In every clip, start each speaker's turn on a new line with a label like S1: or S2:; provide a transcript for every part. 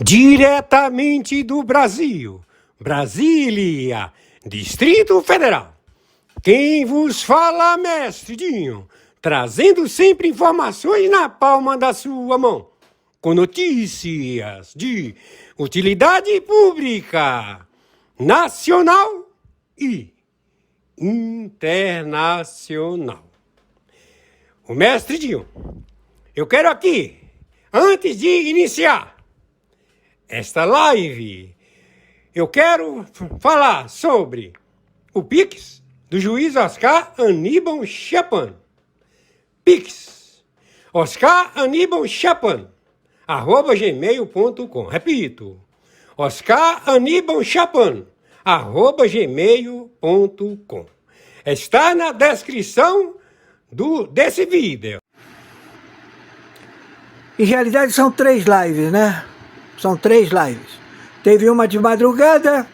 S1: Diretamente do Brasil, Brasília, Distrito Federal. Quem vos fala, mestre Dinho, trazendo sempre informações na palma da sua mão, com notícias de utilidade pública, nacional e internacional. O mestre Dinho, eu quero aqui, antes de iniciar esta live, eu quero falar sobre o Pix do juiz Oscar Aníbal Chapan. Pix, Oscar Aníbal Chapan, @gmail.com. Repito, Oscar Aníbal Chapan, @gmail.com. Está na descrição desse vídeo.
S2: Em realidade são 3 lives, né? São 3 lives. Teve uma de madrugada,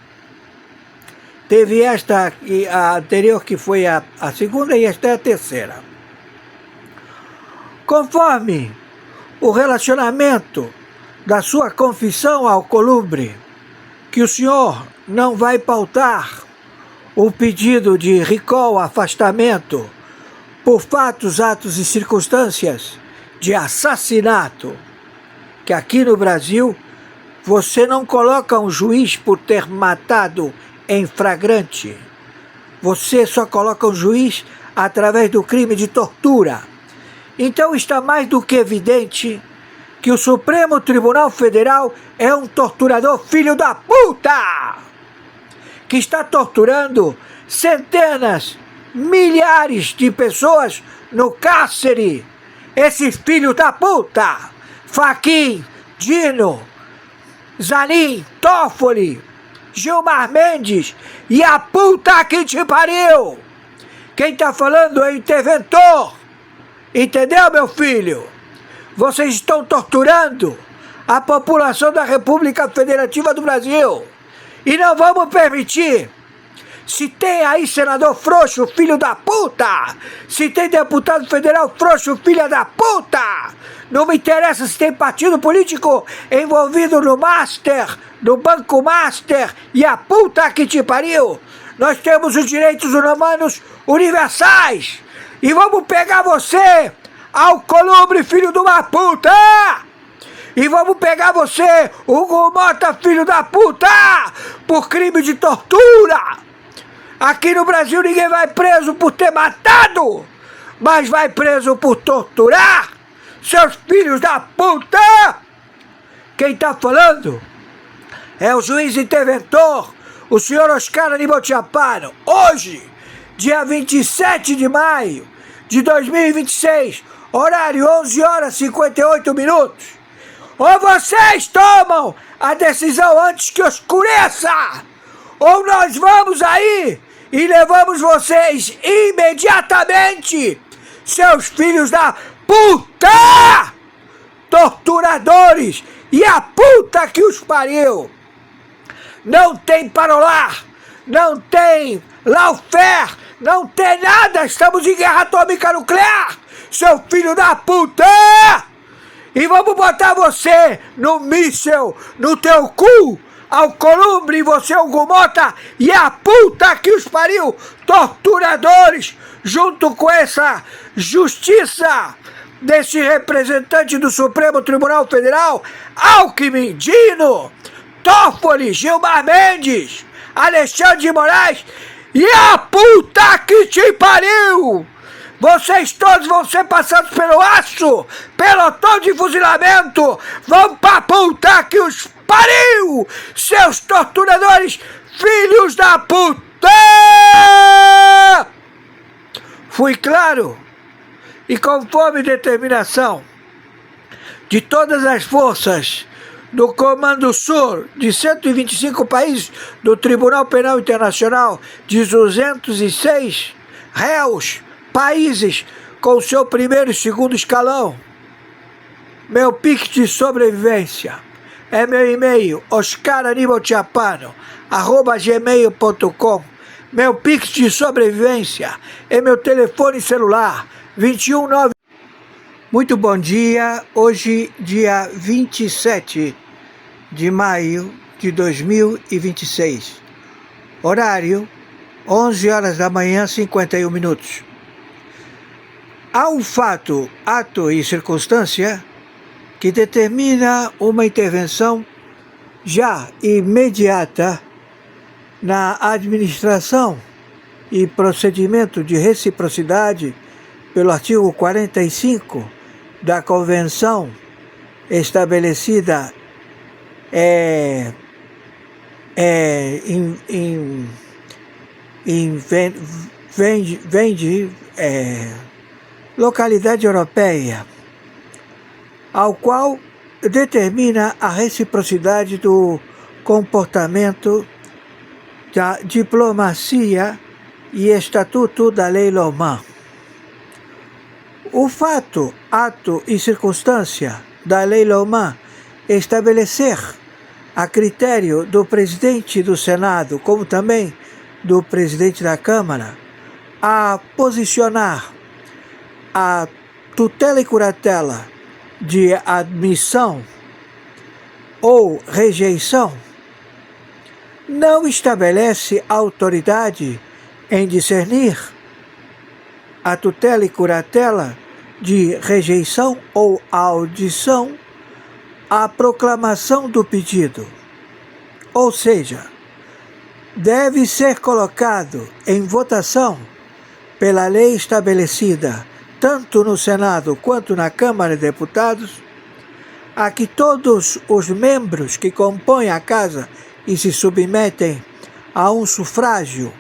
S2: teve esta, a anterior que foi a segunda, e esta é a terceira. Conforme o relacionamento da sua confissão ao Alcolumbre, que o senhor não vai pautar o pedido de recall, afastamento, por fatos, atos e circunstâncias de assassinato, que aqui no Brasil você não coloca um juiz por ter matado em flagrante. Você só coloca um juiz através do crime de tortura. Então está mais do que evidente que o Supremo Tribunal Federal é um torturador filho da puta, que está torturando centenas, milhares de pessoas no cárcere. Esses filhos da puta, Fachin, Dino, Zanin, Toffoli, Gilmar Mendes e a puta que te pariu. Quem tá falando é o interventor. Entendeu, meu filho? Vocês estão torturando a população da República Federativa do Brasil. E não vamos permitir. Se tem aí senador frouxo, filho da puta, se tem deputado federal frouxo, filha da puta, não me interessa se tem partido político envolvido no Master, no Banco Master e a puta que te pariu. Nós temos os direitos humanos universais e vamos pegar você, Alcolumbre, filho de uma puta! E vamos pegar você, Hugo Mota, filho da puta, por crime de tortura! Aqui no Brasil ninguém vai preso por ter matado, mas vai preso por torturar, seus filhos da puta! Quem tá falando é o juiz interventor, o senhor Oscar Aníbal Chapan. Hoje, dia 27 de maio de 2026, horário 11h58. Ou vocês tomam a decisão antes que oscureça, ou nós vamos aí e levamos vocês imediatamente, seus filhos da puta, torturadores, e a puta que os pariu. Não tem parolar, não tem lawfare, não tem nada, estamos em guerra atômica nuclear, seu filho da puta! E vamos botar você no míssel, no teu cu, Alcolumbre, você, Hugo Mota, e a puta que os pariu, torturadores, junto com essa justiça desse representante do Supremo Tribunal Federal, Alckmin, Dino, Toffoli, Gilmar Mendes, Alexandre de Moraes e a puta que te pariu! Vocês todos vão ser passados pelo aço, pelotão de fuzilamento, vão pra puta que os pariu, seus torturadores, filhos da puta! Fui claro? E conforme determinação de todas as forças do Comando Sul de 125 países do Tribunal Penal Internacional, de 206 réus, países com seu primeiro e segundo escalão, meu Pix de sobrevivência é meu e-mail, oscaranibalchapano@gmail.com. Meu Pix de sobrevivência é meu telefone celular, 219. Muito bom dia, hoje dia 27 de maio de 2026. Horário, 11 horas da manhã, 51 minutos. Há um fato, ato e circunstância que determina uma intervenção já imediata na administração e procedimento de reciprocidade pelo artigo 45 da Convenção estabelecida localidade europeia, ao qual determina a reciprocidade do comportamento da diplomacia e estatuto da Lei Louman. O fato, ato e circunstância da Lei Louman estabelecer, a critério do presidente do Senado, como também do presidente da Câmara, a posicionar a tutela e curatela de admissão ou rejeição, não estabelece autoridade em discernir a tutela e curatela de rejeição ou audição à proclamação do pedido. Ou seja, deve ser colocado em votação pela lei estabelecida tanto no Senado quanto na Câmara de Deputados, a que todos os membros que compõem a Casa e se submetem a um sufrágio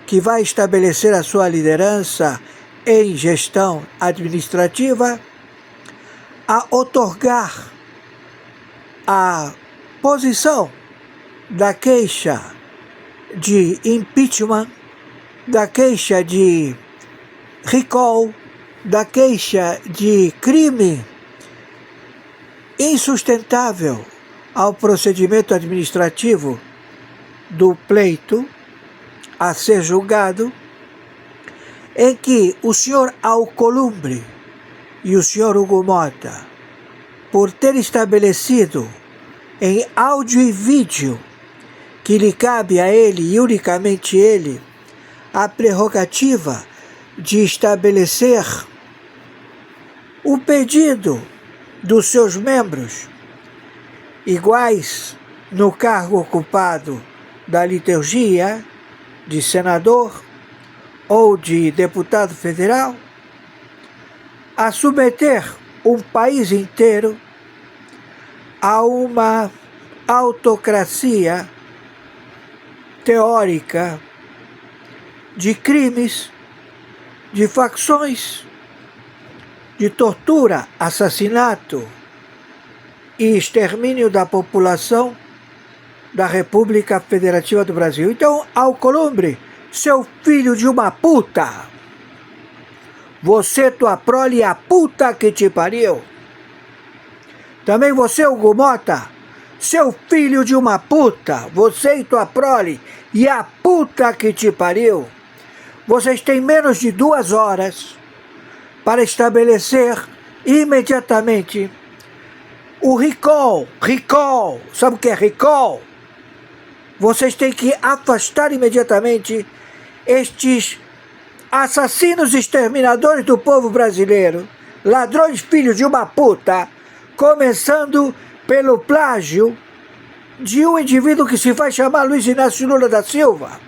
S2: que vai estabelecer a sua liderança em gestão administrativa, a outorgar a posição da queixa de impeachment, da queixa de recall, da queixa de crime insustentável ao procedimento administrativo do pleito a ser julgado, em que o senhor Alcolumbre e o senhor Hugo Mota, por ter estabelecido em áudio e vídeo que lhe cabe a ele e unicamente ele a prerrogativa de estabelecer o pedido dos seus membros iguais no cargo ocupado da liturgia de senador ou de deputado federal, a submeter um país inteiro a uma autocracia teórica de crimes, de facções, de tortura, assassinato e extermínio da população da República Federativa do Brasil. Então, Alcolumbre, seu filho de uma puta, você, tua prole, a puta que te pariu. Também você, Hugo Mota, seu filho de uma puta, você e tua prole, e a puta que te pariu. Vocês têm menos de 2 horas para estabelecer imediatamente o recall. Recall, sabe o que é recall? Vocês têm que afastar imediatamente estes assassinos exterminadores do povo brasileiro, ladrões filhos de uma puta, começando pelo plágio de um indivíduo que se faz chamar Luiz Inácio Lula da Silva,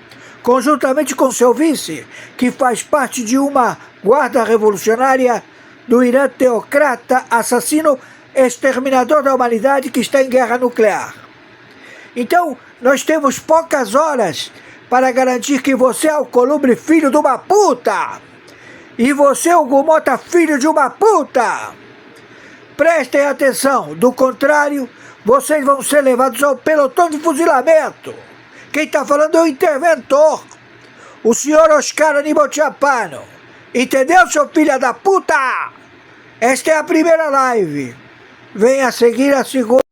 S2: conjuntamente com seu vice, que faz parte de uma guarda revolucionária do Irã teocrata, assassino, exterminador da humanidade que está em guerra nuclear. Então, nós temos poucas horas para garantir que você é Alcolumbre, filho de uma puta, e você, Hugo Mota, filho de uma puta. Prestem atenção, do contrário, vocês vão ser levados ao pelotão de fuzilamento. Quem está falando é o interventor, o senhor Oscar Aníbal Chapano. Entendeu, seu filho da puta? Esta é a primeira live. Venha a seguir a segunda.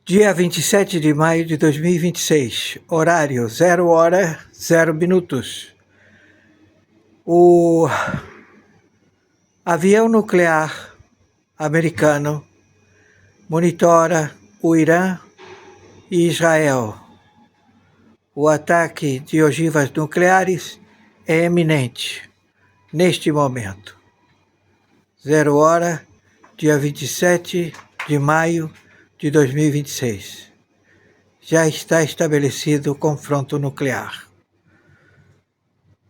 S2: Dia 27 de maio de 2026, horário 0 hora 0 minutos. O avião nuclear americano monitora o Irã e Israel. O ataque de ogivas nucleares é eminente neste momento. 0h, dia 27 de maio de 2026. Já está estabelecido o confronto nuclear.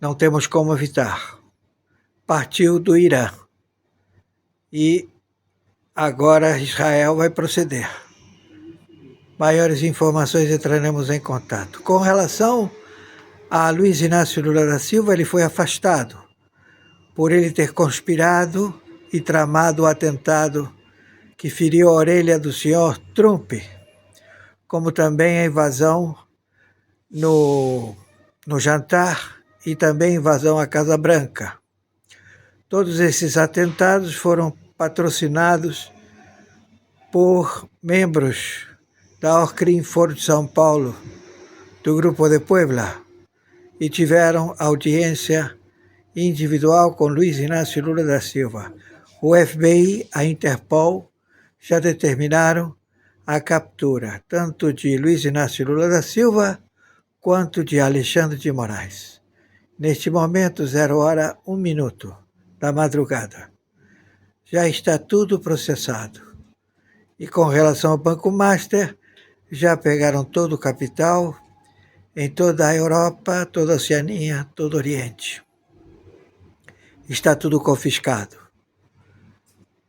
S2: Não temos como evitar. Partiu do Irã. E agora Israel vai proceder. Maiores informações entraremos em contato. Com relação a Luiz Inácio Lula da Silva, ele foi afastado por ele ter conspirado e tramado o atentado que feriu a orelha do senhor Trump, como também a invasão no jantar e também a invasão à Casa Branca. Todos esses atentados foram patrocinados por membros da Orcrim Foro de São Paulo, do Grupo de Puebla, e tiveram audiência individual com Luiz Inácio Lula da Silva. O FBI, a Interpol, já determinaram a captura tanto de Luiz Inácio Lula da Silva quanto de Alexandre de Moraes. Neste momento, 0h, 1 minuto da madrugada. Já está tudo processado. E com relação ao Banco Master, já pegaram todo o capital em toda a Europa, toda a Oceania, todo o Oriente. Está tudo confiscado.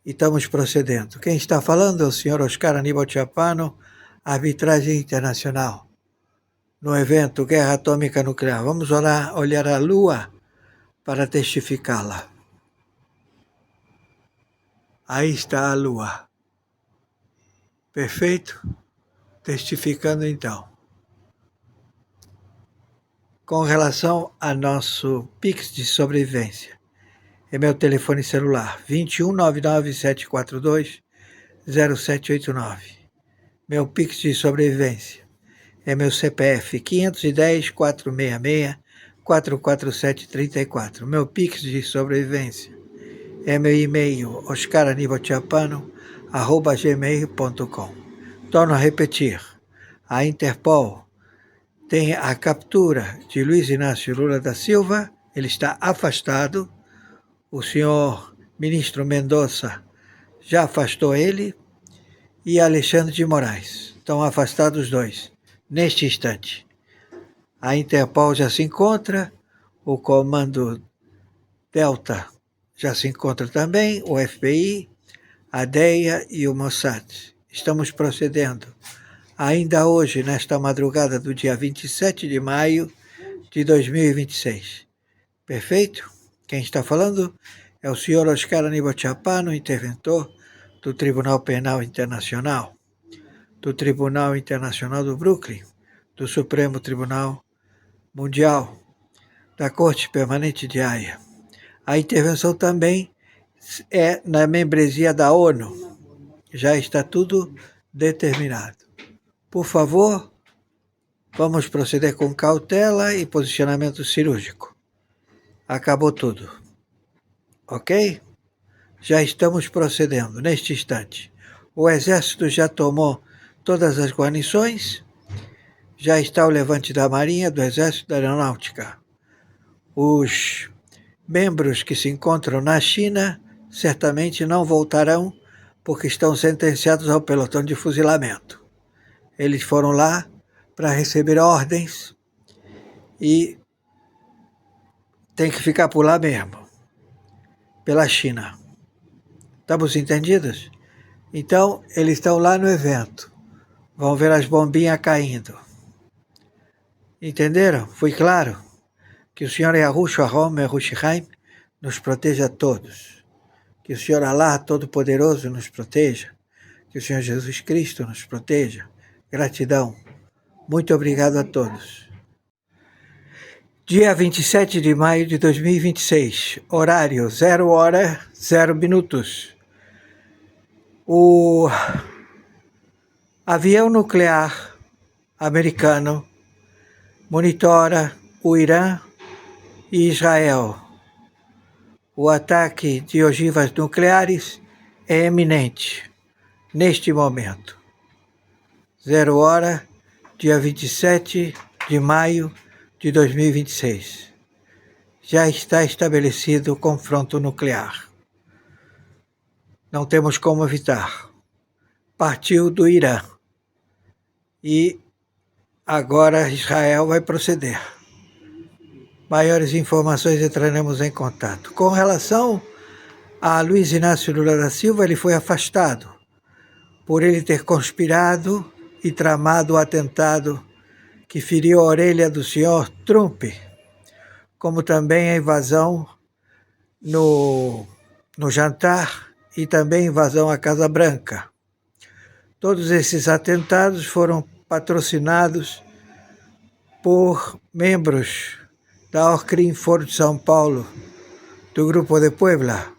S2: E estamos procedendo. Quem está falando é o senhor Oscar Aníbal Chapano, Arbitragem Internacional, no evento Guerra Atômica Nuclear. Vamos olhar a Lua para testificá-la. Aí está a Lua. Perfeito? Testificando então. Com relação a nosso Pix de sobrevivência, é meu telefone celular, 2199-742-0789. Meu Pix de sobrevivência é meu CPF, 510-466-44734. Meu Pix de sobrevivência é meu e-mail, oscaranibalchapano@gmail.com. Torno a repetir, a Interpol tem a captura de Luiz Inácio Lula da Silva, ele está afastado, o senhor ministro Mendonça já afastou ele, e Alexandre de Moraes. Estão afastados os dois, neste instante. A Interpol já se encontra, o Comando Delta já se encontra também, o FBI, a DEA e o Mossad. Estamos procedendo ainda hoje, nesta madrugada do dia 27 de maio de 2026. Perfeito? Quem está falando é o senhor Oscar Aníbal Chapano, interventor do Tribunal Penal Internacional, do Tribunal Internacional do Brooklyn, do Supremo Tribunal Mundial, da Corte Permanente de Haia. A intervenção também é na membresia da ONU. Já está tudo determinado. Por favor, vamos proceder com cautela e posicionamento cirúrgico. Acabou tudo. Ok? Já estamos procedendo neste instante. O Exército já tomou todas as guarnições. Já está o levante da Marinha, do Exército, da Aeronáutica. Os membros que se encontram na China certamente não voltarão porque estão sentenciados ao pelotão de fuzilamento. Eles foram lá para receber ordens e tem que ficar por lá mesmo, pela China. Estamos entendidos? Então, eles estão lá no evento. Vão ver as bombinhas caindo. Entenderam? Foi claro? Que o Senhor Yahushua Rom Yerushalayim nos proteja a todos. Que o Senhor Allah Todo-Poderoso nos proteja. Que o Senhor Jesus Cristo nos proteja. Gratidão. Muito obrigado a todos. Dia 27 de maio de 2026. Horário 0h, 0 minutos. O avião nuclear americano monitora o Irã e Israel. O ataque de ogivas nucleares é eminente neste momento. 0 hora, dia 27 de maio de 2026. Já está estabelecido o confronto nuclear. Não temos como evitar. Partiu do Irã. E agora Israel vai proceder. Maiores informações entraremos em contato. Com relação a Luiz Inácio Lula da Silva, ele foi afastado por ele ter conspirado e tramado o atentado que feriu a orelha do senhor Trump, como também a invasão no jantar e também a invasão à Casa Branca. Todos esses atentados foram patrocinados por membros da Orcrim Foro de São Paulo, do Grupo de Puebla,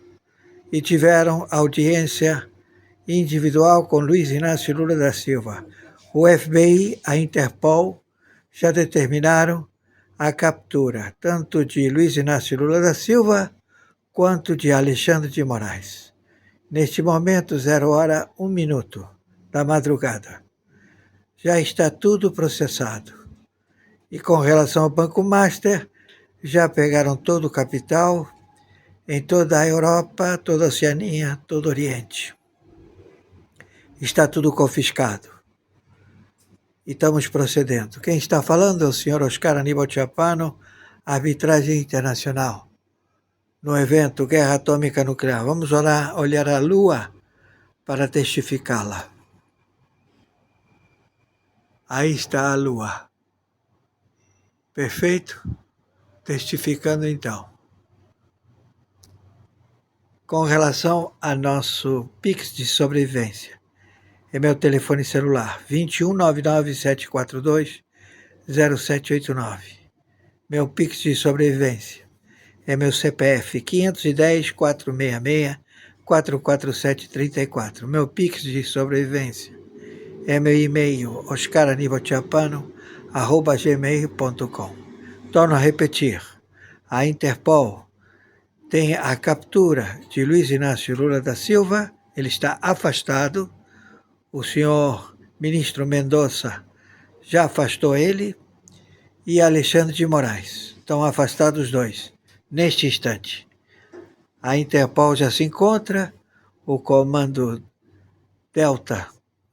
S2: e tiveram audiência individual com Luiz Inácio Lula da Silva. O FBI, a Interpol, já determinaram a captura tanto de Luiz Inácio Lula da Silva quanto de Alexandre de Moraes. Neste momento, 0 hora, 1 minuto da madrugada. Já está tudo processado. E com relação ao Banco Master, já pegaram todo o capital em toda a Europa, toda a Oceania, todo o Oriente. Está tudo confiscado. E estamos procedendo. Quem está falando é o senhor Oscar Aníbal Chapano, Arbitragem Internacional, no evento Guerra Atômica Nuclear. Vamos olhar a Lua para testificá-la. Aí está a Lua. Perfeito? Testificando então. Com relação a nosso Pix de sobrevivência, é meu telefone celular, 2199-742-0789. Meu Pix de sobrevivência é meu CPF, 510-466-44734. Meu Pix de sobrevivência é meu e-mail, oscaranibalchapano@gmail.com. Torno a repetir, a Interpol tem a captura de Luiz Inácio Lula da Silva, ele está afastado, o senhor ministro Mendonça já afastou ele, e Alexandre de Moraes. Estão afastados os dois, neste instante. A Interpol já se encontra, o Comando Delta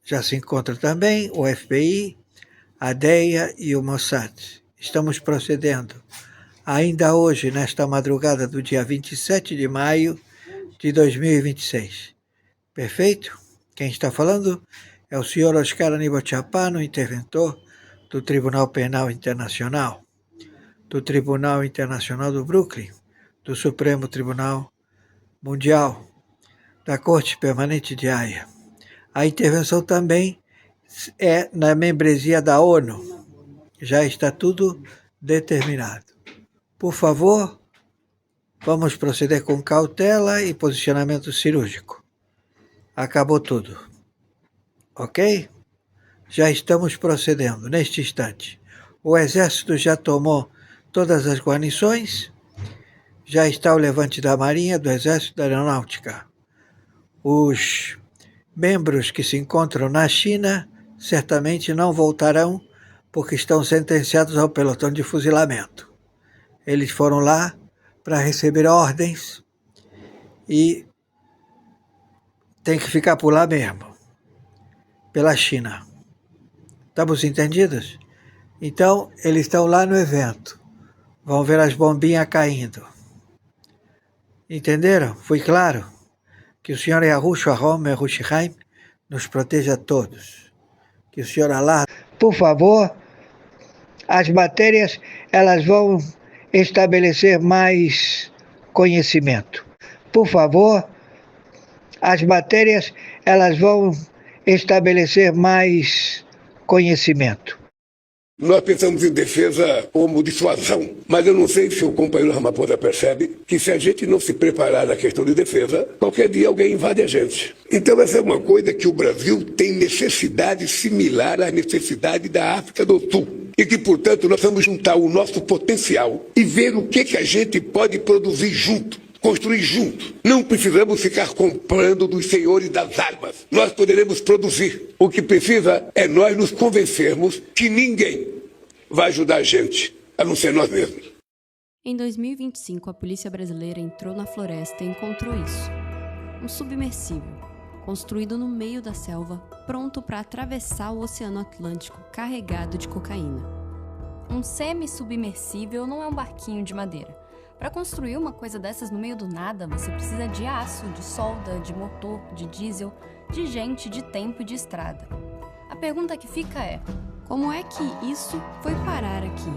S2: já se encontra também, o FBI, a DEA e o Mossad. Estamos procedendo ainda hoje, nesta madrugada do dia 27 de maio de 2026. Perfeito? Quem está falando é o senhor Oscar Aníbal Chapano, interventor do Tribunal Penal Internacional, do Tribunal Internacional do Brooklyn, do Supremo Tribunal Mundial, da Corte Permanente de Haia. A intervenção também é na membresia da ONU. Já está tudo determinado. Por favor, vamos proceder com cautela e posicionamento cirúrgico. Acabou tudo. Ok? Já estamos procedendo neste instante. O Exército já tomou todas as guarnições, já está o levante da Marinha, do Exército, da Aeronáutica. Os membros que se encontram na China certamente não voltarão porque estão sentenciados ao pelotão de fuzilamento. Eles foram lá para receber ordens e tem que ficar por lá mesmo, pela China. Estamos entendidos? Então, eles estão lá no evento. Vão ver as bombinhas caindo. Entenderam? Foi claro? Que o Senhor Yahushua Rom Yerushalayim nos proteja a todos. Que o Senhor Allah, por favor, as matérias elas vão estabelecer mais conhecimento. Por favor, as matérias elas vão estabelecer mais conhecimento.
S3: Nós pensamos em defesa como dissuasão, mas eu não sei se o companheiro Ramaphosa percebe que se a gente não se preparar na questão de defesa, qualquer dia alguém invade a gente. Então essa é uma coisa que o Brasil tem necessidade similar à necessidade da África do Sul. E que, portanto, nós vamos juntar o nosso potencial e ver o que a gente pode produzir junto. construir junto. Não precisamos ficar comprando dos senhores das armas. Nós poderemos produzir. O que precisa é nós nos convencermos que ninguém vai ajudar a gente, a não ser nós mesmos.
S4: Em 2025, a polícia brasileira entrou na floresta e encontrou isso. Um submersível, construído no meio da selva, pronto para atravessar o Oceano Atlântico carregado de cocaína. Um semi-submersível não é um barquinho de madeira. Para construir uma coisa dessas no meio do nada, você precisa de aço, de solda, de motor, de diesel, de gente, de tempo e de estrada. A pergunta que fica é: como é que isso foi parar aqui?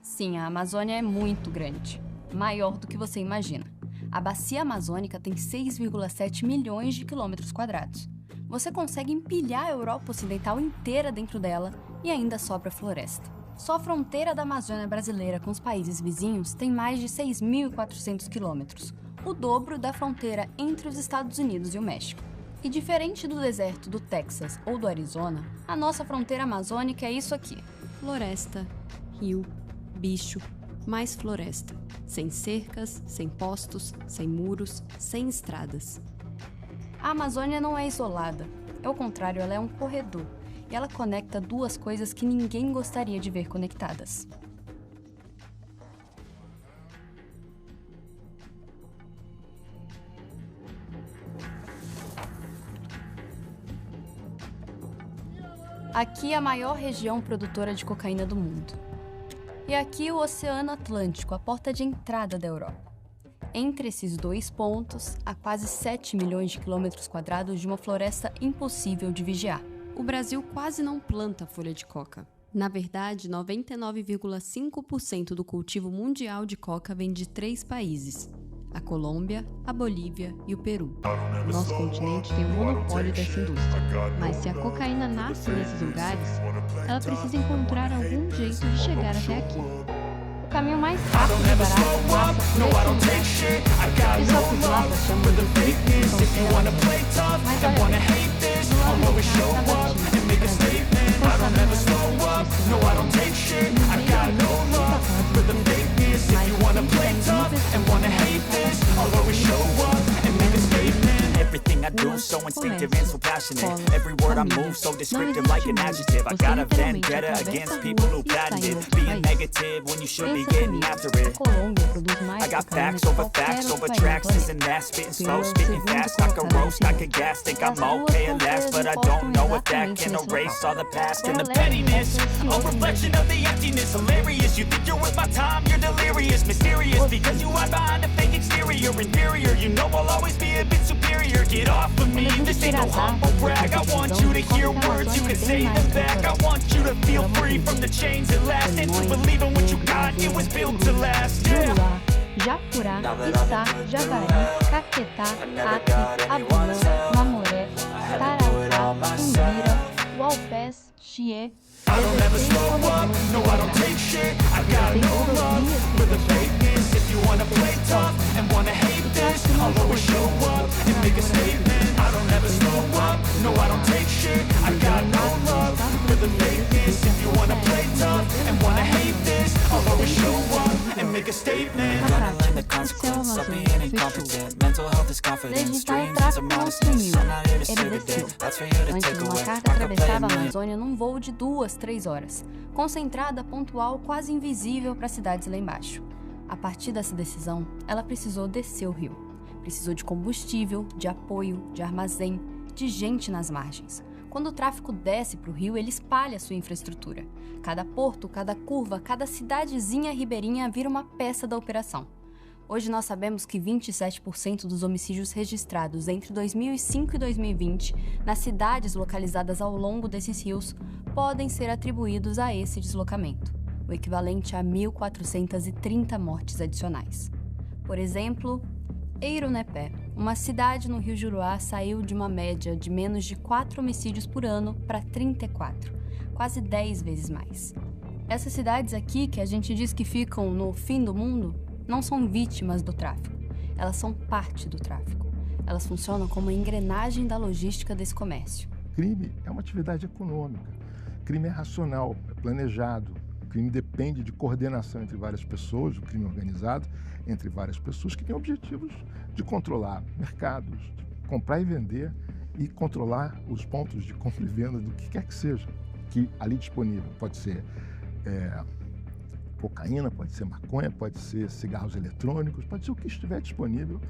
S4: Sim, a Amazônia é muito grande, maior do que você imagina. A bacia amazônica tem 6,7 milhões de quilômetros quadrados. Você consegue empilhar a Europa Ocidental inteira dentro dela e ainda sobra floresta. Só a fronteira da Amazônia brasileira com os países vizinhos tem mais de 6.400 quilômetros, o dobro da fronteira entre os Estados Unidos e o México. E diferente do deserto do Texas ou do Arizona, a nossa fronteira amazônica é isso aqui: floresta, rio, bicho, mais floresta. Sem cercas, sem postos, sem muros, sem estradas. A Amazônia não é isolada. Ao contrário, ela é um corredor. E ela conecta duas coisas que ninguém gostaria de ver conectadas. Aqui é a maior região produtora de cocaína do mundo. E aqui o Oceano Atlântico, a porta de entrada da Europa. Entre esses dois pontos, há quase 7 milhões de quilômetros quadrados de uma floresta impossível de vigiar. O Brasil quase não planta folha de coca. Na verdade, 99,5% do cultivo mundial de coca vem de 3 países: a Colômbia, a Bolívia e o Peru. O nosso continente tem o monopólio dessa indústria. Mas se a cocaína nasce nesses lugares, ela precisa encontrar algum jeito de chegar até aqui. O caminho mais rápido e barato passa por esse lugar. Os nossos mapas chamam de fronteira, mas olha, do lado de cá, na batida,
S5: Everything I do so instinctive and so passionate. Every word I move so descriptive like an adjective. I got a vendetta against people who patented being negative when you should be getting after it. I got facts over tracks. Isn't that spitting slow, spitting fast? I could roast, I could gas, think I'm okay at last, but I don't know if that can erase all the past and the pettiness. A reflection of the emptiness, hilarious. You think you're worth my time, you're delirious, mysterious because you hide behind a fake exterior, inferior. You know I'll always be a bit superior. Get off of me, this ain't no humble brag. I want you to hear words, you can say them back. I want you to feel free from the chains that last, and to believe in what you got, it was built to last. Yeah.
S4: Japurá, Içá, Javari, Caquetá, Acre, Abunã, Mamoré, Tarará, Umbira, Uaupés, Chié.
S5: I don't ever slow up, no I don't take shit. I got no love for the fakeness. If you wanna play tough and wanna hate this, I'll always show up and make a statement. I don't ever slow up, no I don't take shit. I got no love for the fakeness. If you wanna play tough and wanna hate this, I'll always show up and make a statement. Gonna learn the consequence of being incompetent. Mental health is confidence, dreams is a modesty. I'm not here to save the day, that's for you to take
S4: Antes, uma
S5: away.
S4: carga
S5: I could play a
S4: atravessava a
S5: million.
S4: Amazônia num voo de 2-3 horas, concentrada, pontual, quase invisível para cidades lá embaixo. A partir dessa decisão, ela precisou descer o rio. Precisou de combustível, de apoio, de armazém, de gente nas margens. Quando o tráfico desce para o rio, ele espalha sua infraestrutura. Cada porto, cada curva, cada cidadezinha ribeirinha vira uma peça da operação. Hoje nós sabemos que 27% dos homicídios registrados entre 2005 e 2020 nas cidades localizadas ao longo desses rios podem ser atribuídos a esse deslocamento, o equivalente a 1.430 mortes adicionais. Por exemplo, Eirunepé, uma cidade no Rio Juruá, saiu de uma média de menos de 4 homicídios por ano para 34, quase 10 vezes mais. Essas cidades aqui, que a gente diz que ficam no fim do mundo, não são vítimas do tráfico, elas são parte do tráfico. Elas funcionam como a engrenagem da logística desse comércio.
S6: Crime é uma atividade econômica. Crime é racional, é planejado. O crime depende de coordenação entre várias pessoas, o crime organizado entre várias pessoas que têm objetivos de controlar mercados, de comprar e vender e controlar os pontos de compra e venda do que quer que seja que ali disponível. Pode ser cocaína, pode ser maconha, pode ser cigarros eletrônicos, pode ser o que estiver disponível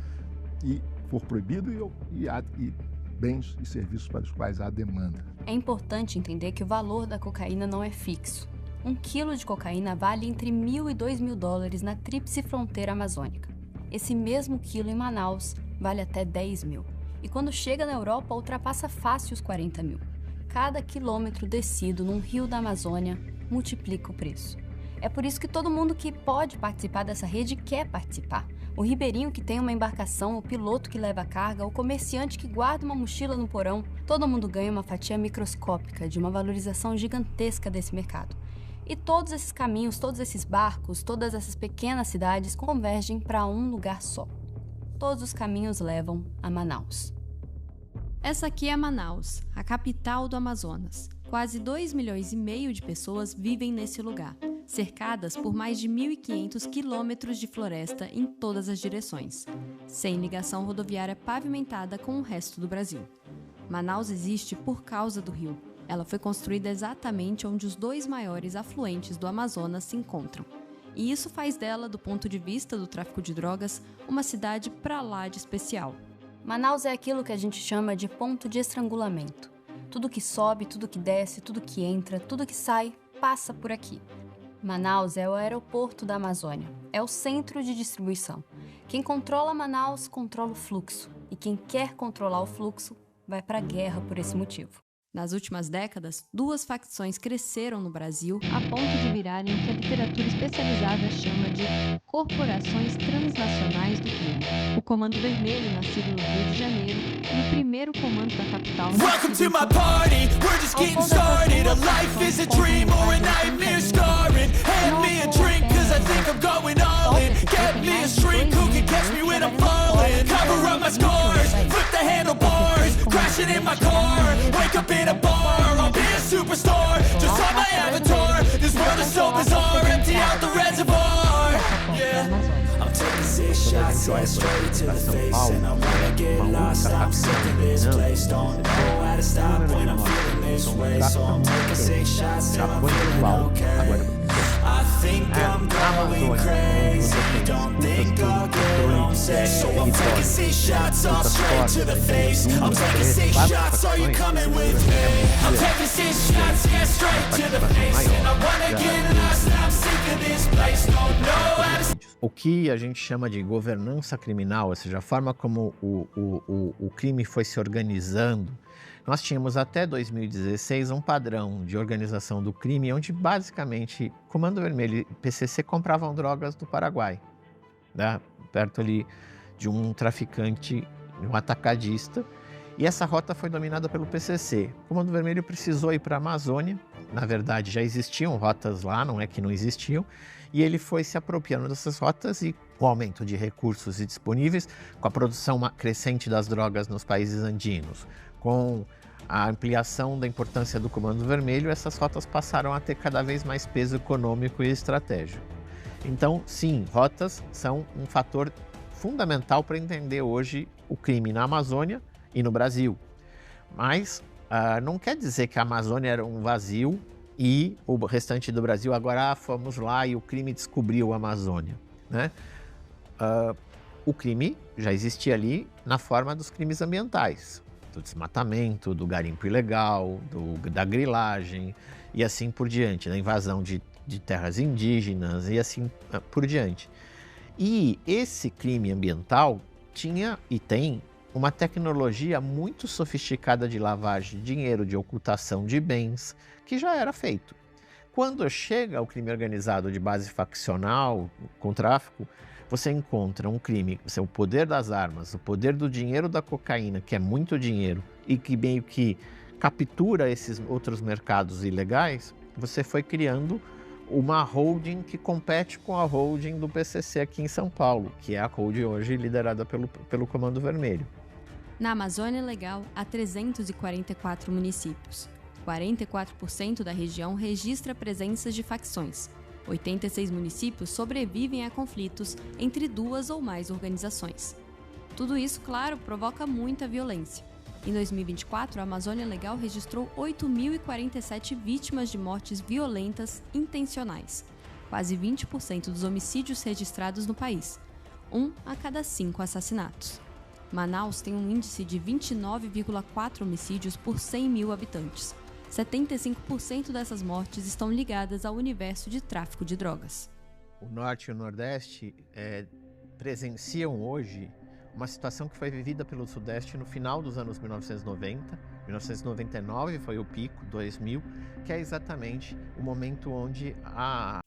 S6: e for proibido e bens e serviços para os quais há demanda.
S4: É importante entender que o valor da cocaína não é fixo. 1 quilo de cocaína vale entre $1.000 e $2.000 na tríplice fronteira amazônica. Esse mesmo quilo em Manaus vale até 10 mil. E quando chega na Europa, ultrapassa fácil os 40 mil. Cada quilômetro descido num rio da Amazônia multiplica o preço. É por isso que todo mundo que pode participar dessa rede quer participar. O ribeirinho que tem uma embarcação, o piloto que leva a carga, o comerciante que guarda uma mochila no porão, todo mundo ganha uma fatia microscópica de uma valorização gigantesca desse mercado. E todos esses caminhos, todos esses barcos, todas essas pequenas cidades convergem para um lugar só. Todos os caminhos levam a Manaus. Essa aqui é Manaus, a capital do Amazonas. Quase 2,5 milhões de pessoas vivem nesse lugar, cercadas por mais de 1.500 quilômetros de floresta em todas as direções, sem ligação rodoviária pavimentada com o resto do Brasil. Manaus existe por causa do rio. Ela foi construída exatamente onde os 2 maiores afluentes do Amazonas se encontram. E isso faz dela, do ponto de vista do tráfico de drogas, uma cidade pra lá de especial. Manaus é aquilo que a gente chama de ponto de estrangulamento. Tudo que sobe, tudo que desce, tudo que entra, tudo que sai, passa por aqui. Manaus é o aeroporto da Amazônia, é o centro de distribuição. Quem controla Manaus, controla o fluxo. E quem quer controlar o fluxo, vai pra guerra por esse motivo. Nas últimas décadas, 2 facções cresceram no Brasil a ponto de virarem o que a literatura especializada chama de corporações transnacionais do crime. O Comando Vermelho, nascido no Rio de Janeiro, e o primeiro comando da capital...
S5: Welcome to my party, we're just getting started. A life is a dream or a nightmare scarring. Hand me a drink cause I think I'm going all in. Get me a shrink who can catch me when I'm falling. Cover up my scars, flip the handlebars. Crashing in my car, wake up in a bar. I'll be a superstar, just on my avatar. This world is so bizarre, empty out the reservoir. Yeah, I'm taking 6 shots, yeah, straight to the face. And I wanna get lost, I'm sick of this place. Don't know how to stop when I'm feeling this way. So I'm taking 6 shots till I'm feeling okay. I think I'm going crazy, don't think I'll get on safe. So I'm taking 6 shots all straight to the face. I'm taking 6 shots, are you coming with me? I'm taking 6 shots, yeah, straight to the face. And I wanna get lost, I'm sick of this place. Don't know how to...
S7: O que a gente chama de governança criminal, ou seja, a forma como o crime foi se organizando. Nós tínhamos até 2016 um padrão de organização do crime onde basicamente Comando Vermelho e PCC compravam drogas do Paraguai, né? Perto ali de um traficante, um atacadista, e essa rota foi dominada pelo PCC. O Comando Vermelho precisou ir para a Amazônia, na verdade já existiam rotas lá, não é que não existiam, e ele foi se apropriando dessas rotas e com o aumento de recursos disponíveis, com a produção crescente das drogas nos países andinos, com a ampliação da importância do Comando Vermelho, essas rotas passaram a ter cada vez mais peso econômico e estratégico. Então, sim, rotas são um fator fundamental para entender hoje o crime na Amazônia e no Brasil. Mas não quer dizer que a Amazônia era um vazio e o restante do Brasil agora fomos lá e o crime descobriu a Amazônia, né? O crime já existia ali na forma dos crimes ambientais, do desmatamento, do garimpo ilegal, da grilagem e assim por diante, da invasão de terras indígenas e assim por diante. E esse crime ambiental tinha e tem uma tecnologia muito sofisticada de lavagem de dinheiro, de ocultação de bens, que já era feito. Quando chega o crime organizado de base faccional, com tráfico, você encontra um crime, o poder das armas, o poder do dinheiro da cocaína, que é muito dinheiro, e que meio que captura esses outros mercados ilegais, você foi criando uma holding que compete com a holding do PCC aqui em São Paulo, que é a holding hoje liderada pelo Comando Vermelho.
S4: Na Amazônia Legal, há 344 municípios. 44% da região registra presenças de facções. 86 municípios sobrevivem a conflitos entre 2 ou mais organizações. Tudo isso, claro, provoca muita violência. Em 2024, a Amazônia Legal registrou 8.047 vítimas de mortes violentas intencionais, quase 20% dos homicídios registrados no país, 1 a cada 5 assassinatos. Manaus tem um índice de 29,4 homicídios por 100 mil habitantes. 75% dessas mortes estão ligadas ao universo de tráfico de drogas.
S7: O Norte e o Nordeste presenciam hoje uma situação que foi vivida pelo Sudeste no final dos anos 1990. 1999 foi o pico, 2000, que é exatamente o momento onde a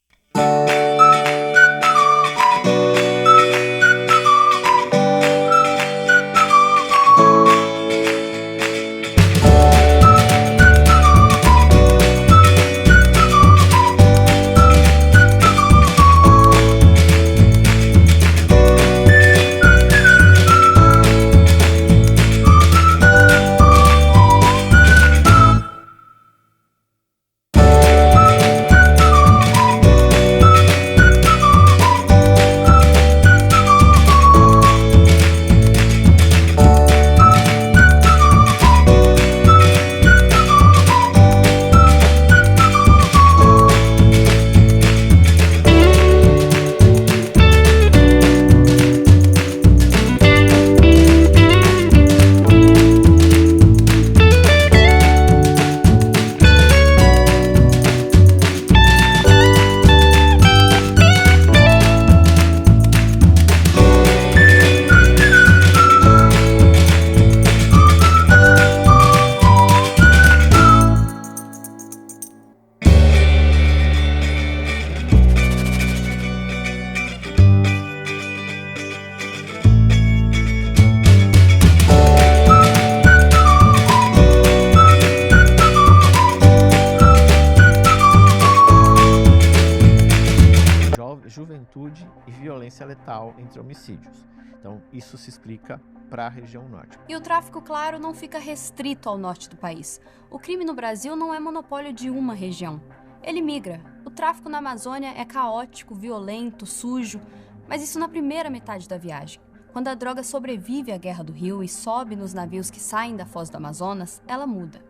S7: juventude e violência letal entre homicídios. Então, isso se explica para a região norte.
S4: E o tráfico, claro, não fica restrito ao norte do país. O crime no Brasil não é monopólio de uma região. Ele migra. O tráfico na Amazônia é caótico, violento, sujo, mas isso na primeira metade da viagem. Quando a droga sobrevive à Guerra do Rio e sobe nos navios que saem da Foz do Amazonas, ela muda.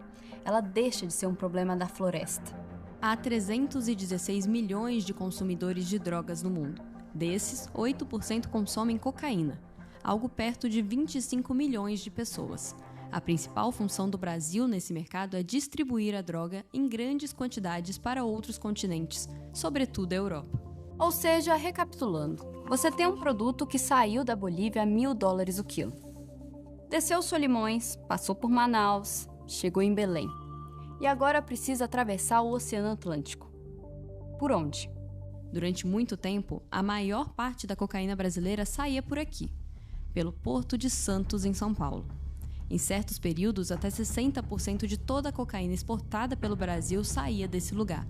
S4: Ela deixa de ser um problema da floresta. Há 316 milhões de consumidores de drogas no mundo. Desses, 8% consomem cocaína, algo perto de 25 milhões de pessoas. A principal função do Brasil nesse mercado é distribuir a droga em grandes quantidades para outros continentes, sobretudo a Europa. Ou seja, recapitulando, você tem um produto que saiu da Bolívia a $1.000 o quilo. Desceu Solimões, passou por Manaus, chegou em Belém. E agora precisa atravessar o Oceano Atlântico. Por onde? Durante muito tempo, a maior parte da cocaína brasileira saía por aqui, pelo Porto de Santos, em São Paulo. Em certos períodos, até 60% de toda a cocaína exportada pelo Brasil saía desse lugar.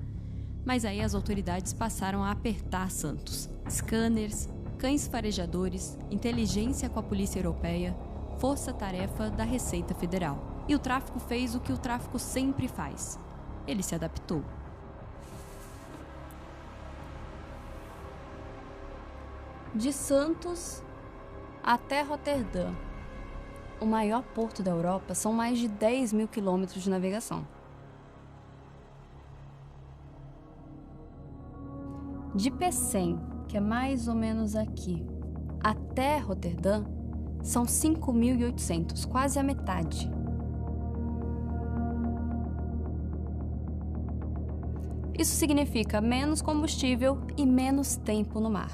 S4: Mas aí as autoridades passaram a apertar Santos. Scanners, cães farejadores, inteligência com a Polícia Europeia, força-tarefa da Receita Federal. E o tráfico fez o que o tráfico sempre faz. Ele se adaptou. De Santos até Roterdã, o maior porto da Europa, são mais de 10 mil quilômetros de navegação. De Pecém, que é mais ou menos aqui, até Roterdã, são 5.800, quase a metade. Isso significa menos combustível e menos tempo no mar.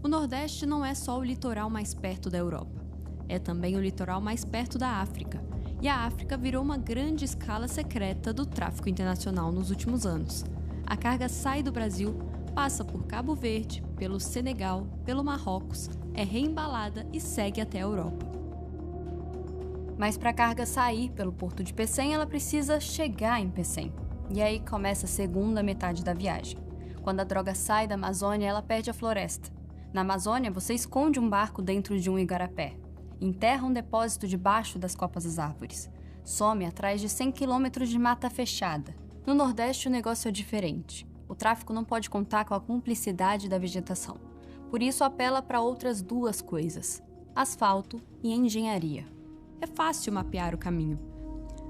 S4: O Nordeste não é só o litoral mais perto da Europa, é também o litoral mais perto da África. E a África virou uma grande escala secreta do tráfico internacional nos últimos anos. A carga sai do Brasil, passa por Cabo Verde, pelo Senegal, pelo Marrocos, é reembalada e segue até a Europa. Mas para a carga sair pelo porto de Pecém, ela precisa chegar em Pecém. E aí começa a segunda metade da viagem. Quando a droga sai da Amazônia, ela perde a floresta. Na Amazônia, você esconde um barco dentro de um igarapé. enterra um depósito debaixo das copas das árvores, some atrás de 100 quilômetros de mata fechada. No Nordeste, o negócio é diferente. O tráfico não pode contar com a cumplicidade da vegetação. Por isso, apela para outras duas coisas: asfalto e engenharia. É fácil mapear o caminho.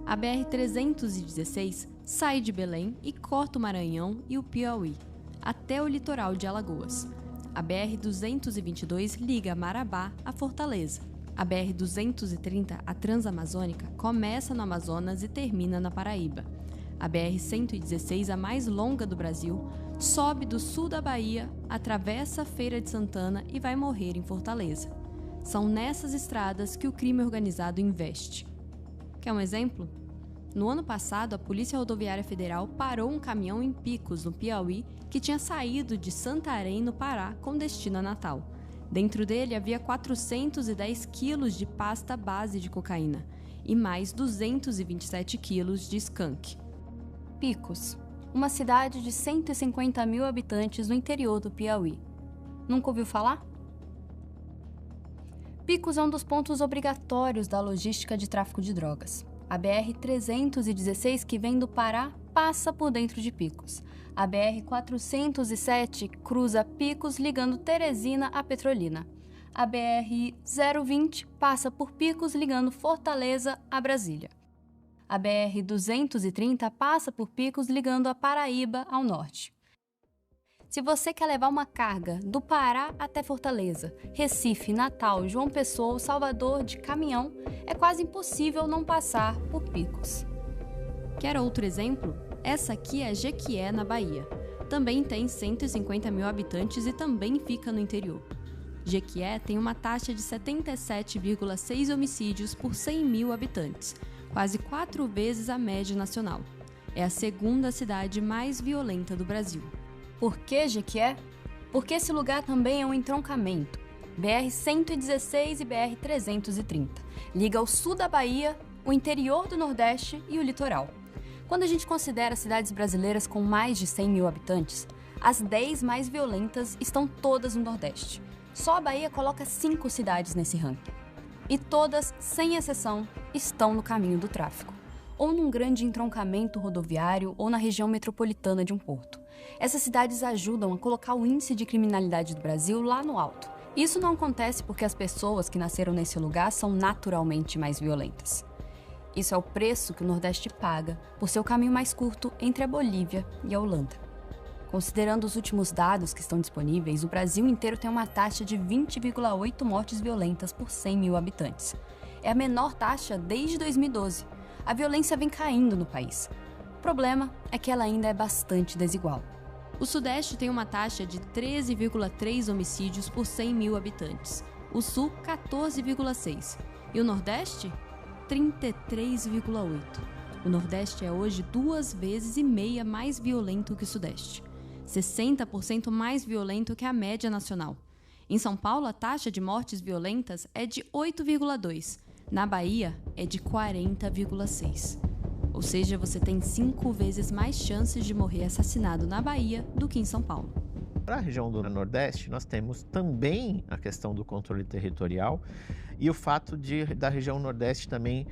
S4: A BR-316 sai de Belém e corta o Maranhão e o Piauí, até o litoral de Alagoas. A BR-222 liga Marabá a Fortaleza. A BR-230, a Transamazônica, começa no Amazonas e termina na Paraíba. A BR-116, a mais longa do Brasil, sobe do sul da Bahia, atravessa a Feira de Santana e vai morrer em Fortaleza. São nessas estradas que o crime organizado investe. Quer um exemplo? No ano passado, a Polícia Rodoviária Federal parou um caminhão em Picos, no Piauí, que tinha saído de Santarém, no Pará, com destino a Natal. Dentro dele havia 410 quilos de pasta base de cocaína e mais 227 quilos de skunk. Picos, uma cidade de 150 mil habitantes no interior do Piauí. Nunca ouviu falar? Picos é um dos pontos obrigatórios da logística de tráfico de drogas. A BR-316, que vem do Pará, passa por dentro de Picos. A BR-407 cruza Picos, ligando Teresina a Petrolina. A BR-020 passa por Picos, ligando Fortaleza a Brasília. A BR-230 passa por Picos, ligando a Paraíba ao norte. Se você quer levar uma carga do Pará até Fortaleza, Recife, Natal, João Pessoa ou Salvador de caminhão, é quase impossível não passar por Picos. Quer outro exemplo? Essa aqui é Jequié, na Bahia. Também tem 150 mil habitantes e também fica no interior. Jequié tem uma taxa de 77,6 homicídios por 100 mil habitantes, quase 4 vezes a média nacional. É a segunda cidade mais violenta do Brasil. Por que Jequié? Porque esse lugar também é um entroncamento. BR-116 e BR-330. Liga o sul da Bahia, o interior do Nordeste e o litoral. Quando a gente considera cidades brasileiras com mais de 100 mil habitantes, as 10 mais violentas estão todas no Nordeste. Só a Bahia coloca 5 cidades nesse ranking. E todas, sem exceção, estão no caminho do tráfico, ou num grande entroncamento rodoviário ou na região metropolitana de um porto. Essas cidades ajudam a colocar o índice de criminalidade do Brasil lá no alto. Isso não acontece porque as pessoas que nasceram nesse lugar são naturalmente mais violentas. Isso é o preço que o Nordeste paga por ser o caminho mais curto entre a Bolívia e a Holanda. Considerando os últimos dados que estão disponíveis, o Brasil inteiro tem uma taxa de 20,8 mortes violentas por 100 mil habitantes. É a menor taxa desde 2012. A violência vem caindo no país. O problema é que ela ainda é bastante desigual. O Sudeste tem uma taxa de 13,3 homicídios por 100 mil habitantes. O Sul, 14,6. E o Nordeste? 33,8. O Nordeste é hoje 2,5 vezes mais violento que o Sudeste. 60% mais violento que a média nacional. Em São Paulo, a taxa de mortes violentas é de 8,2. Na Bahia, é de 40,6. Ou seja, você tem 5 vezes mais chances de morrer assassinado na Bahia do que em São Paulo.
S7: Para a região do Nordeste, nós temos também a questão do controle territorial e o fato da região Nordeste também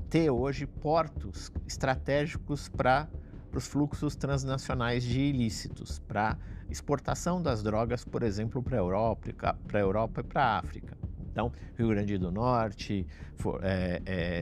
S7: ter hoje portos estratégicos para os fluxos transnacionais de ilícitos, para exportação das drogas, por exemplo, para a Europa e para a África. Então, Rio Grande do Norte,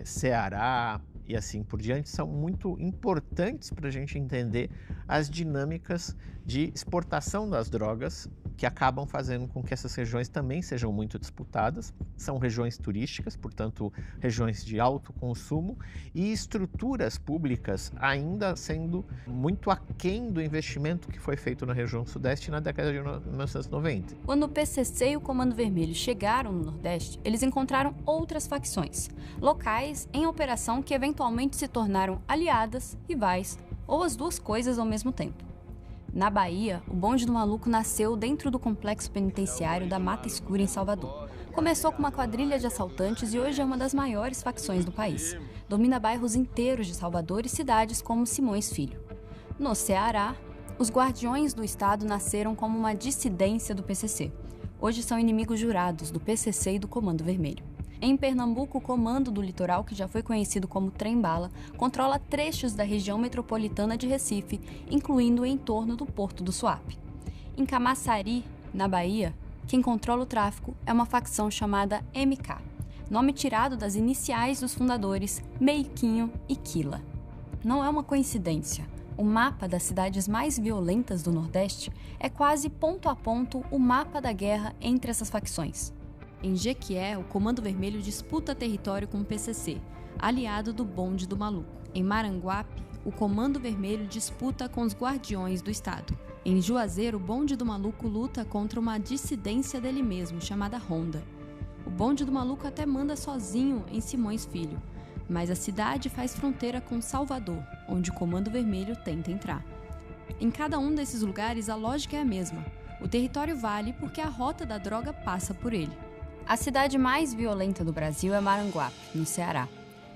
S7: Ceará e assim por diante são muito importantes para a gente entender as dinâmicas de exportação das drogas que acabam fazendo com que essas regiões também sejam muito disputadas. São regiões turísticas, portanto, regiões de alto consumo e estruturas públicas ainda sendo muito aquém do investimento que foi feito na região Sudeste na década de 1990.
S4: Quando o PCC e o Comando Vermelho chegaram no Nordeste, eles encontraram outras facções, locais em operação que eventualmente se tornaram aliadas, rivais ou as duas coisas ao mesmo tempo. Na Bahia, o Bonde do Maluco nasceu dentro do complexo penitenciário da Mata Escura, em Salvador. Começou com uma quadrilha de assaltantes e hoje é uma das maiores facções do país. Domina bairros inteiros de Salvador e cidades como Simões Filho. No Ceará, os Guardiões do Estado nasceram como uma dissidência do PCC. hoje são inimigos jurados do PCC e do Comando Vermelho. Em Pernambuco, o Comando do Litoral, que já foi conhecido como Trem-Bala, controla trechos da região metropolitana de Recife, incluindo o entorno do Porto do Suape. Em Camaçari, na Bahia, quem controla o tráfico é uma facção chamada MK, nome tirado das iniciais dos fundadores Meiquinho e Quila. Não é uma coincidência. O mapa das cidades mais violentas do Nordeste é quase ponto a ponto o mapa da guerra entre essas facções. Em Jequié, o Comando Vermelho disputa território com o PCC, aliado do Bonde do Maluco. Em Maranguape, o Comando Vermelho disputa com os Guardiões do Estado. Em Juazeiro, o Bonde do Maluco luta contra uma dissidência dele mesmo, chamada Ronda. O Bonde do Maluco até manda sozinho em Simões Filho, mas a cidade faz fronteira com Salvador, onde o Comando Vermelho tenta entrar. Em cada um desses lugares, a lógica é a mesma. O território vale porque a rota da droga passa por ele. A cidade mais violenta do Brasil é Maranguape, no Ceará.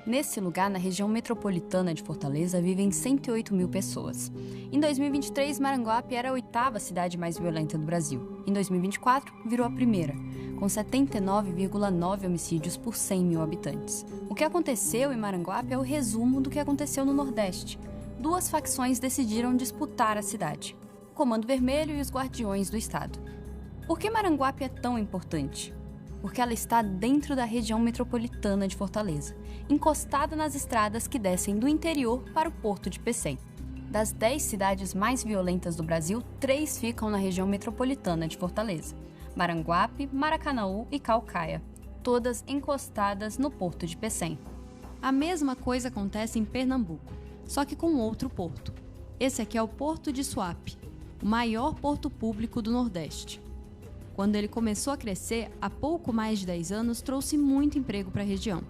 S4: Nesse lugar, na região metropolitana de Fortaleza, vivem 108 mil pessoas. Em 2023, Maranguape era a 8ª cidade mais violenta do Brasil. Em 2024, virou a primeira, com 79,9 homicídios por 100 mil habitantes. O que aconteceu em Maranguape é o resumo do que aconteceu no Nordeste. 2 facções decidiram disputar a cidade: o Comando Vermelho e os Guardiões do Estado. Por que Maranguape é tão importante? Porque ela está dentro da região metropolitana de Fortaleza, encostada nas estradas que descem do interior para o Porto de Pecém. Das 10 cidades mais violentas do Brasil, 3 ficam na região metropolitana de Fortaleza: Maranguape, Maracanaú e Caucaia, todas encostadas no Porto de Pecém. A mesma coisa acontece em Pernambuco, só que com outro porto. Esse aqui é o Porto de Suape, o maior porto público do Nordeste. Quando ele começou a crescer, há pouco mais de 10 anos, trouxe muito emprego para a região.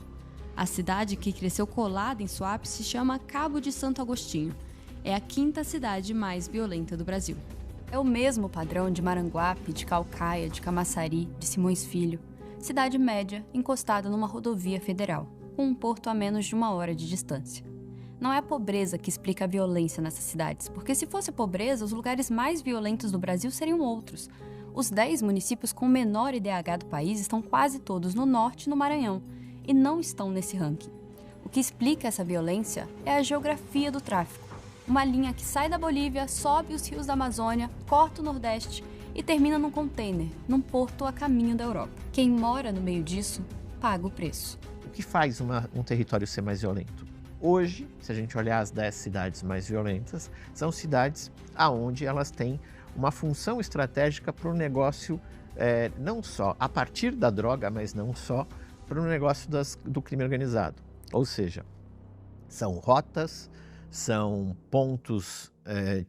S4: A cidade que cresceu colada em Suape se chama Cabo de Santo Agostinho. É a 5ª cidade mais violenta do Brasil. É o mesmo padrão de Maranguape, de Caucaia, de Camaçari, de Simões Filho. Cidade média, encostada numa rodovia federal, com um porto a menos de 1 hora de distância. Não é a pobreza que explica a violência nessas cidades, porque se fosse pobreza, os lugares mais violentos do Brasil seriam outros. Os 10 municípios com menor IDH do país estão quase todos no norte e no Maranhão, e não estão nesse ranking. O que explica essa violência é a geografia do tráfico. Uma linha que sai da Bolívia, sobe os rios da Amazônia, corta o Nordeste e termina num container, num porto a caminho da Europa. Quem mora no meio disso, paga o preço.
S7: O que faz um território ser mais violento? Hoje, se a gente olhar as 10 cidades mais violentas, são cidades onde elas têm uma função estratégica para o negócio, não só a partir da droga, mas não só para o negócio do crime organizado. Ou seja, são rotas, são pontos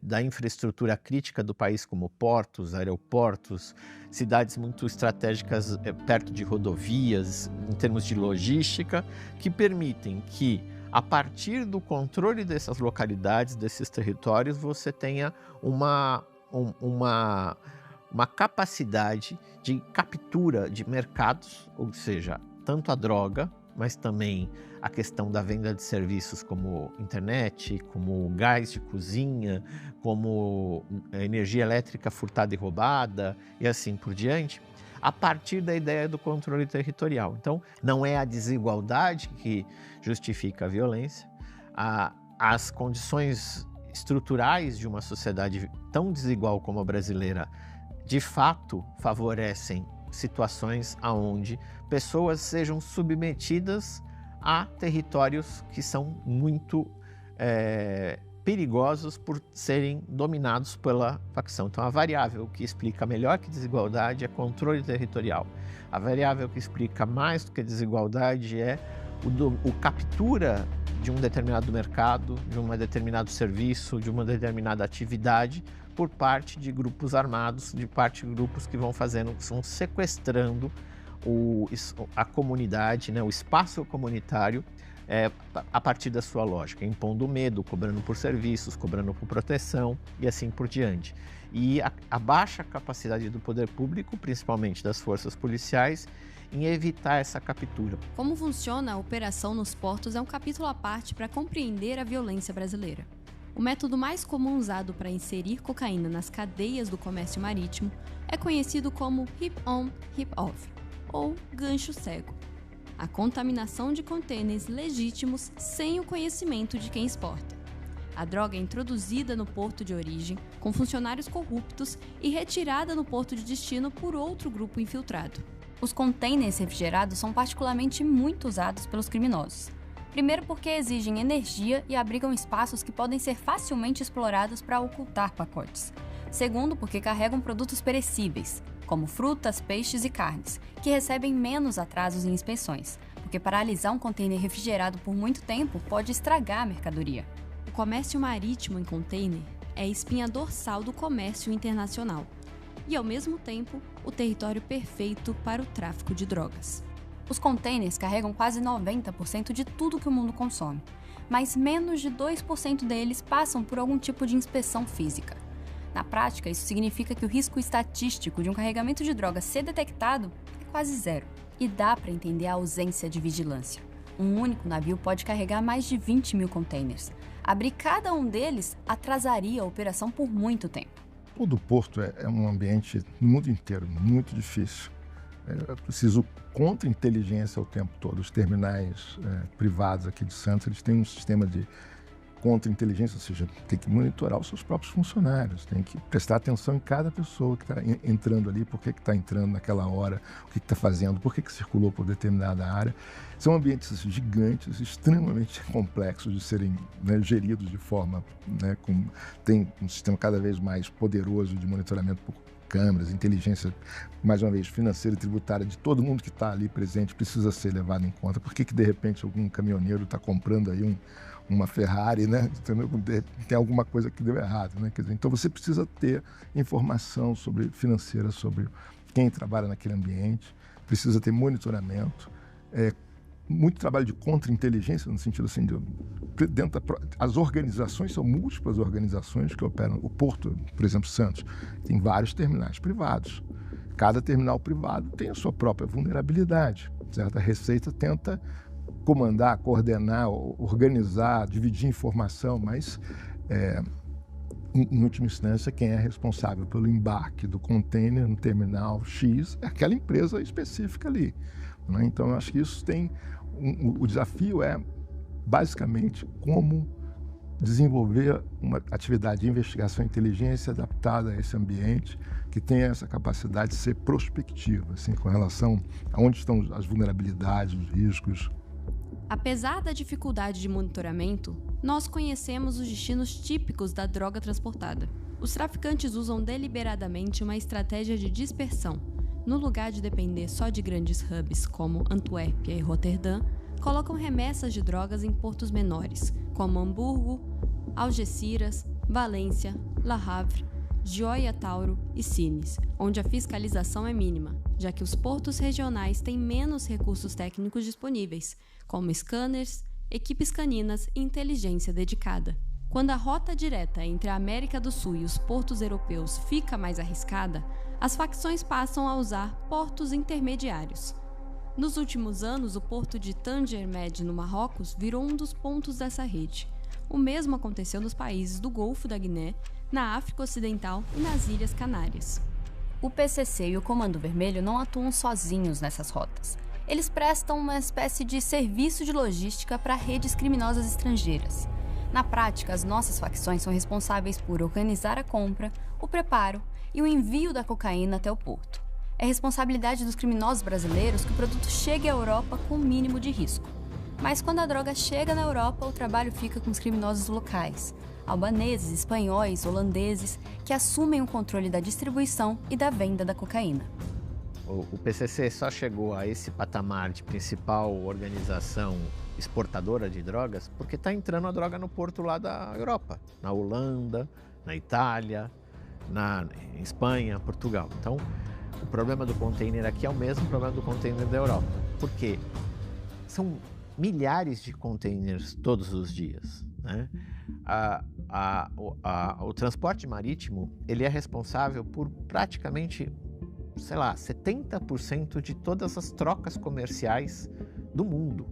S7: da infraestrutura crítica do país, como portos, aeroportos, cidades muito estratégicas perto de rodovias, em termos de logística, que permitem que, a partir do controle dessas localidades, desses territórios, você tenha uma capacidade de captura de mercados, ou seja, tanto a droga, mas também a questão da venda de serviços como internet, como gás de cozinha, como energia elétrica furtada e roubada e assim por diante, a partir da ideia do controle territorial. Então, não é a desigualdade que justifica a violência, as condições estruturais de uma sociedade tão desigual como a brasileira, de fato, favorecem situações onde pessoas sejam submetidas a territórios que são muito perigosos por serem dominados pela facção. Então, a variável que explica melhor que desigualdade é controle territorial. A variável que explica mais do que desigualdade é o captura de um determinado mercado, de um determinado serviço, de uma determinada atividade por parte de grupos armados, de parte de grupos que vão sequestrando a comunidade, né, o espaço comunitário, a partir da sua lógica, impondo medo, cobrando por serviços, cobrando por proteção e assim por diante. E a baixa capacidade do poder público, principalmente das forças policiais, em evitar essa captura.
S4: Como funciona a operação nos portos é um capítulo à parte para compreender a violência brasileira. O método mais comum usado para inserir cocaína nas cadeias do comércio marítimo é conhecido como hip-on, hip-off, ou gancho cego. A contaminação de contêineres legítimos sem o conhecimento de quem exporta. A droga é introduzida no porto de origem, com funcionários corruptos, e retirada no porto de destino por outro grupo infiltrado. Os contêineres refrigerados são particularmente muito usados pelos criminosos. Primeiro porque exigem energia e abrigam espaços que podem ser facilmente explorados para ocultar pacotes. Segundo porque carregam produtos perecíveis, como frutas, peixes e carnes, que recebem menos atrasos em inspeções, porque paralisar um contêiner refrigerado por muito tempo pode estragar a mercadoria. O comércio marítimo em contêiner é a espinha dorsal do comércio internacional e, ao mesmo tempo, o território perfeito para o tráfico de drogas. Os contêineres carregam quase 90% de tudo que o mundo consome, mas menos de 2% deles passam por algum tipo de inspeção física. Na prática, isso significa que o risco estatístico de um carregamento de droga ser detectado é quase zero. E dá para entender a ausência de vigilância. Um único navio pode carregar mais de 20 mil contêineres. Abrir cada um deles atrasaria a operação por muito tempo.
S6: Todo porto é um ambiente no mundo inteiro muito difícil. É preciso contra-inteligência o tempo todo. Os terminais privados aqui de Santos, eles têm um sistema de contra-inteligência, ou seja, tem que monitorar os seus próprios funcionários, tem que prestar atenção em cada pessoa que está entrando ali, por que está entrando naquela hora, o que está fazendo, por que circulou por determinada área. São ambientes gigantes, extremamente complexos de serem geridos de forma, tem um sistema cada vez mais poderoso de monitoramento por câmeras, inteligência, mais uma vez, financeira e tributária de todo mundo que está ali presente precisa ser levado em conta. Por que de repente algum caminhoneiro está comprando aí uma Ferrari, né? Tem alguma coisa que deu errado, né? Quer dizer, então você precisa ter informação financeira sobre quem trabalha naquele ambiente, precisa ter monitoramento, muito trabalho de contra-inteligência, no sentido assim, as organizações, são múltiplas organizações que operam. O Porto, por exemplo, Santos, tem vários terminais privados. Cada terminal privado tem a sua própria vulnerabilidade, certo? A Receita tenta comandar, coordenar, organizar, dividir informação, mas, em última instância, quem é responsável pelo embarque do container no terminal X é aquela empresa específica ali. Né? Então, eu acho que isso tem... O desafio é, basicamente, como desenvolver uma atividade de investigação e inteligência adaptada a esse ambiente, que tenha essa capacidade de ser prospectiva, assim, com relação a onde estão as vulnerabilidades, os riscos.
S4: Apesar da dificuldade de monitoramento, nós conhecemos os destinos típicos da droga transportada. Os traficantes usam deliberadamente uma estratégia de dispersão. No lugar de depender só de grandes hubs como Antuérpia e Roterdã, colocam remessas de drogas em portos menores, como Hamburgo, Algeciras, Valência, Le Havre, Gioia Tauro e Sines, onde a fiscalização é mínima, já que os portos regionais têm menos recursos técnicos disponíveis, como scanners, equipes caninas e inteligência dedicada. Quando a rota direta entre a América do Sul e os portos europeus fica mais arriscada, as facções passam a usar portos intermediários. Nos últimos anos, o porto de Tanger Med, no Marrocos, virou um dos pontos dessa rede. O mesmo aconteceu nos países do Golfo da Guiné, na África Ocidental e nas Ilhas Canárias. O PCC e o Comando Vermelho não atuam sozinhos nessas rotas. Eles prestam uma espécie de serviço de logística para redes criminosas estrangeiras. Na prática, as nossas facções são responsáveis por organizar a compra, o preparo e o envio da cocaína até o porto. É responsabilidade dos criminosos brasileiros que o produto chegue à Europa com o mínimo de risco. Mas quando a droga chega na Europa, o trabalho fica com os criminosos locais, albaneses, espanhóis, holandeses, que assumem o controle da distribuição e da venda da cocaína.
S7: O PCC só chegou a esse patamar de principal organização exportadora de drogas porque está entrando a droga no porto lá da Europa, na Holanda, na Itália, na Espanha, Portugal. Então, o problema do container aqui é o mesmo problema do container da Europa, porque são milhares de containers todos os dias, né? O transporte marítimo, ele é responsável por praticamente, 70% de todas as trocas comerciais do mundo.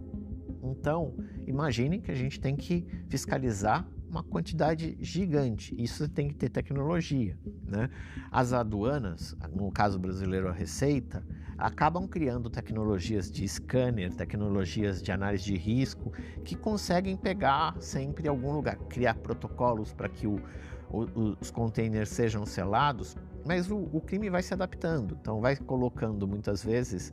S7: Então, imaginem que a gente tem que fiscalizar uma quantidade gigante. Isso tem que ter tecnologia, né? As aduanas, no caso brasileiro a Receita, acabam criando tecnologias de scanner, tecnologias de análise de risco, que conseguem pegar sempre algum lugar, criar protocolos para que os containers sejam selados, mas o crime vai se adaptando, então vai colocando muitas vezes,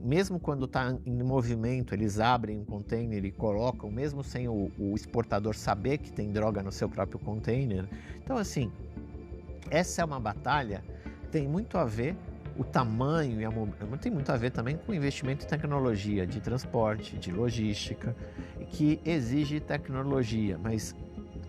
S7: mesmo quando está em movimento, eles abrem um container e colocam, mesmo sem o exportador saber que tem droga no seu próprio container. Então assim, essa é uma batalha que tem muito a ver, o tamanho tem muito a ver também com o investimento em tecnologia de transporte, de logística, que exige tecnologia, mas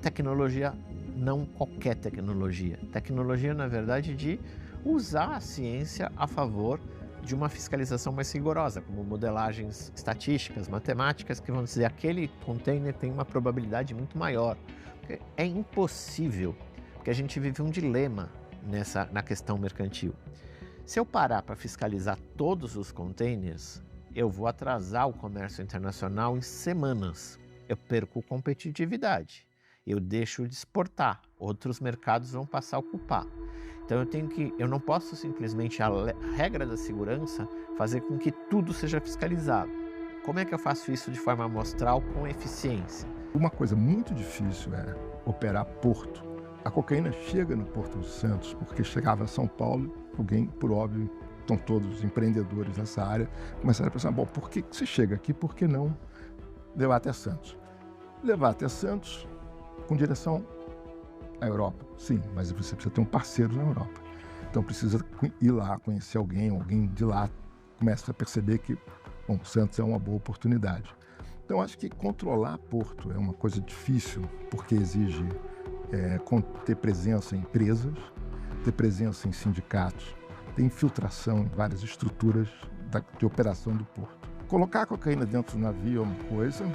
S7: tecnologia não qualquer tecnologia. Tecnologia, na verdade, de usar a ciência a favor de uma fiscalização mais rigorosa, como modelagens estatísticas, matemáticas, que vão dizer que aquele container tem uma probabilidade muito maior. Porque é impossível, porque a gente vive um dilema na questão mercantil. Se eu parar para fiscalizar todos os containers, eu vou atrasar o comércio internacional em semanas. Eu perco competitividade. Eu deixo de exportar, outros mercados vão passar a ocupar. Então eu não posso simplesmente, a regra da segurança, fazer com que tudo seja fiscalizado. Como é que eu faço isso de forma amostral com eficiência?
S6: Uma coisa muito difícil é operar porto. A cocaína chega no Porto de Santos porque chegava a São Paulo, alguém, por óbvio, estão todos empreendedores nessa área, começaram a pensar, bom, por que você chega aqui, por que não levar até Santos? Levar até Santos com direção à Europa, sim, mas você precisa ter um parceiro na Europa. Então precisa ir lá, conhecer alguém de lá começa a perceber que, bom, Santos é uma boa oportunidade. Então acho que controlar porto é uma coisa difícil, porque exige ter presença em empresas, ter presença em sindicatos, ter infiltração em várias estruturas de operação do porto. Colocar a cocaína dentro do navio é uma coisa,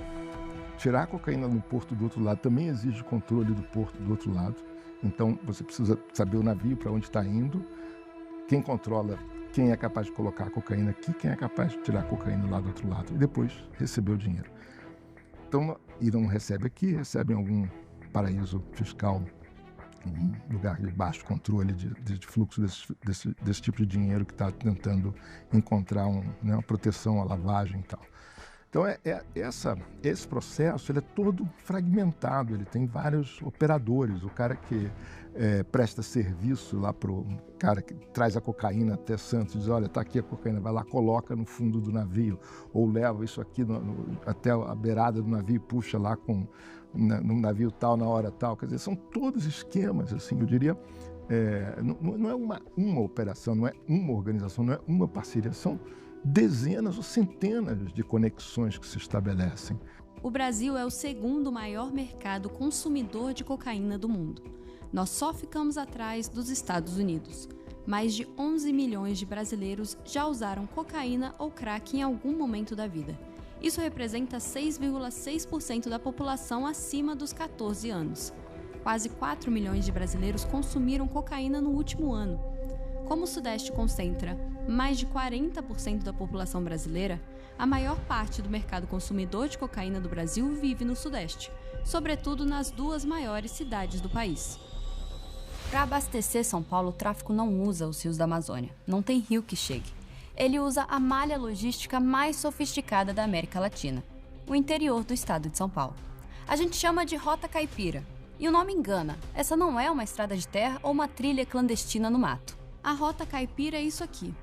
S6: tirar a cocaína no porto do outro lado também exige controle do porto do outro lado. Então você precisa saber o navio para onde está indo, quem controla, quem é capaz de colocar a cocaína aqui, quem é capaz de tirar a cocaína lá do outro lado e depois receber o dinheiro. Então, e não recebe aqui, recebe em algum paraíso fiscal, um lugar de baixo controle de fluxo desse tipo de dinheiro que está tentando encontrar uma proteção à lavagem e tal. Então, esse processo ele é todo fragmentado, ele tem vários operadores. O cara que presta serviço lá para o cara que traz a cocaína até Santos, diz, olha, está aqui a cocaína, vai lá, coloca no fundo do navio, ou leva isso aqui até a beirada do navio e puxa lá no navio tal, na hora tal. Quer dizer, são todos esquemas, assim, eu diria, não é uma operação, não é uma organização, não é uma parceria, são dezenas ou centenas de conexões que se estabelecem.
S4: O Brasil é o segundo maior mercado consumidor de cocaína do mundo. Nós só ficamos atrás dos Estados Unidos. Mais de 11 milhões de brasileiros já usaram cocaína ou crack em algum momento da vida. Isso representa 6,6% da população acima dos 14 anos. Quase 4 milhões de brasileiros consumiram cocaína no último ano. Como o Sudeste concentra mais de 40% da população brasileira, a maior parte do mercado consumidor de cocaína do Brasil vive no Sudeste, sobretudo nas duas maiores cidades do país. Para abastecer São Paulo, o tráfico não usa os rios da Amazônia, não tem rio que chegue. Ele usa a malha logística mais sofisticada da América Latina, o interior do estado de São Paulo. A gente chama de Rota Caipira, e o nome engana, essa não é uma estrada de terra ou uma trilha clandestina no mato. A Rota Caipira é isso aqui,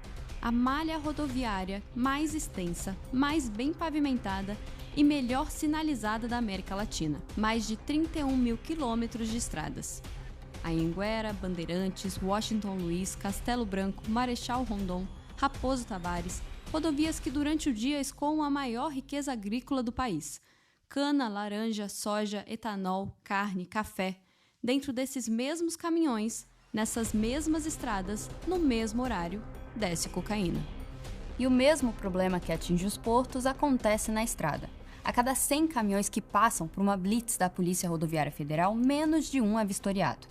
S4: a malha rodoviária mais extensa, mais bem pavimentada e melhor sinalizada da América Latina. Mais de 31 mil quilômetros de estradas. Anhanguera, Bandeirantes, Washington Luiz, Castelo Branco, Marechal Rondon, Raposo Tavares, rodovias que durante o dia escoam a maior riqueza agrícola do país. Cana, laranja, soja, etanol, carne, café. Dentro desses mesmos caminhões, nessas mesmas estradas, no mesmo horário, desce cocaína. E o mesmo problema que atinge os portos acontece na estrada. A cada 100 caminhões que passam por uma blitz da Polícia Rodoviária Federal, menos de um é vistoriado.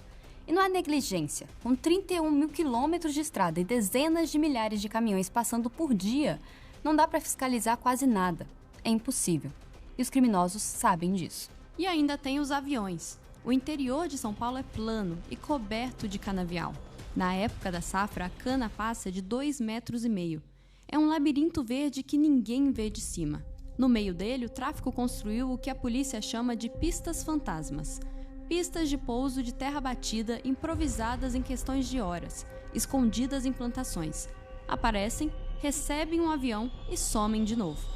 S4: E não é negligência. Com 31 mil quilômetros de estrada e dezenas de milhares de caminhões passando por dia, não dá para fiscalizar quase nada. É impossível. E os criminosos sabem disso. E ainda tem os aviões. O interior de São Paulo é plano e coberto de canavial. Na época da safra, a cana passa de 2,5 metros. É um labirinto verde que ninguém vê de cima. No meio dele, o tráfico construiu o que a polícia chama de pistas fantasmas. Pistas de pouso de terra batida improvisadas em questões de horas, escondidas em plantações. Aparecem, recebem um avião e somem de novo.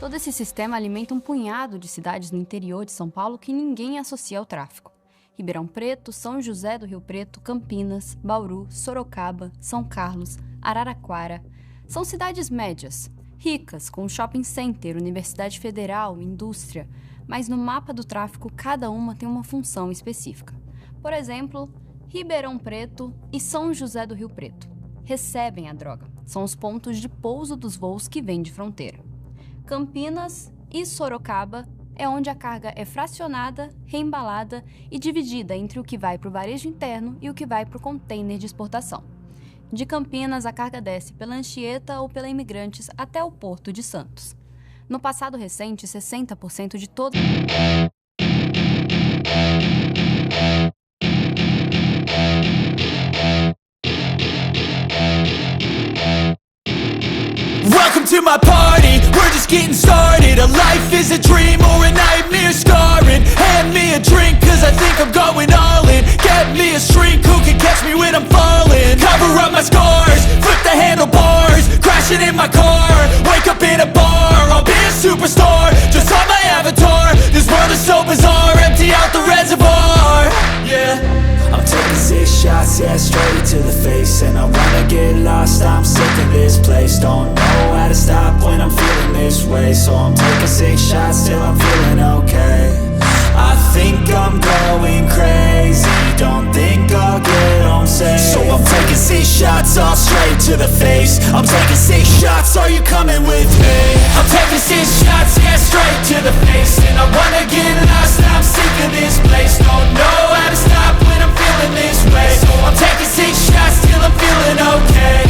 S4: Todo esse sistema alimenta um punhado de cidades no interior de São Paulo que ninguém associa ao tráfico. Ribeirão Preto, São José do Rio Preto, Campinas, Bauru, Sorocaba, São Carlos, Araraquara. São cidades médias, ricas, com shopping center, universidade federal, indústria, mas no mapa do tráfico cada uma tem uma função específica. Por exemplo, Ribeirão Preto e São José do Rio Preto recebem a droga, são os pontos de pouso dos voos que vêm de fronteira. Campinas e Sorocaba é onde a carga é fracionada, reembalada e dividida entre o que vai para o varejo interno e o que vai para o container de exportação. De Campinas, a carga desce pela Anchieta ou pela Imigrantes até o Porto de Santos. No passado recente, 60% de todo...
S5: Welcome to my party, we're just getting started. A life is a dream or a nightmare scarring. Hand me a drink cause I think I'm going all in. Get me a shrink who can catch me when I'm falling. Cover up my scars, flip the handlebars. Crashing in my car, wake up in a bar. I'll be a superstar, just on my avatar. This world is so bizarre, empty out the reservoir. Yeah, I'm taking 6 shots, yeah, straight to the face. And I wanna get lost, I'm sick of this place. Don't know how to stop when I'm feeling this way. So I'm taking 6 shots till I'm feeling okay. I think I'm going crazy, don't think I'll get home safe. So I'm taking 6 shots all straight to the face. I'm taking 6 shots, are you coming with me? I'm taking 6 shots, yeah, straight to the face. And I wanna get lost, I'm sick of this place. Don't know how to stop when I'm feeling this way. So I'm taking 6 shots till I'm feeling okay.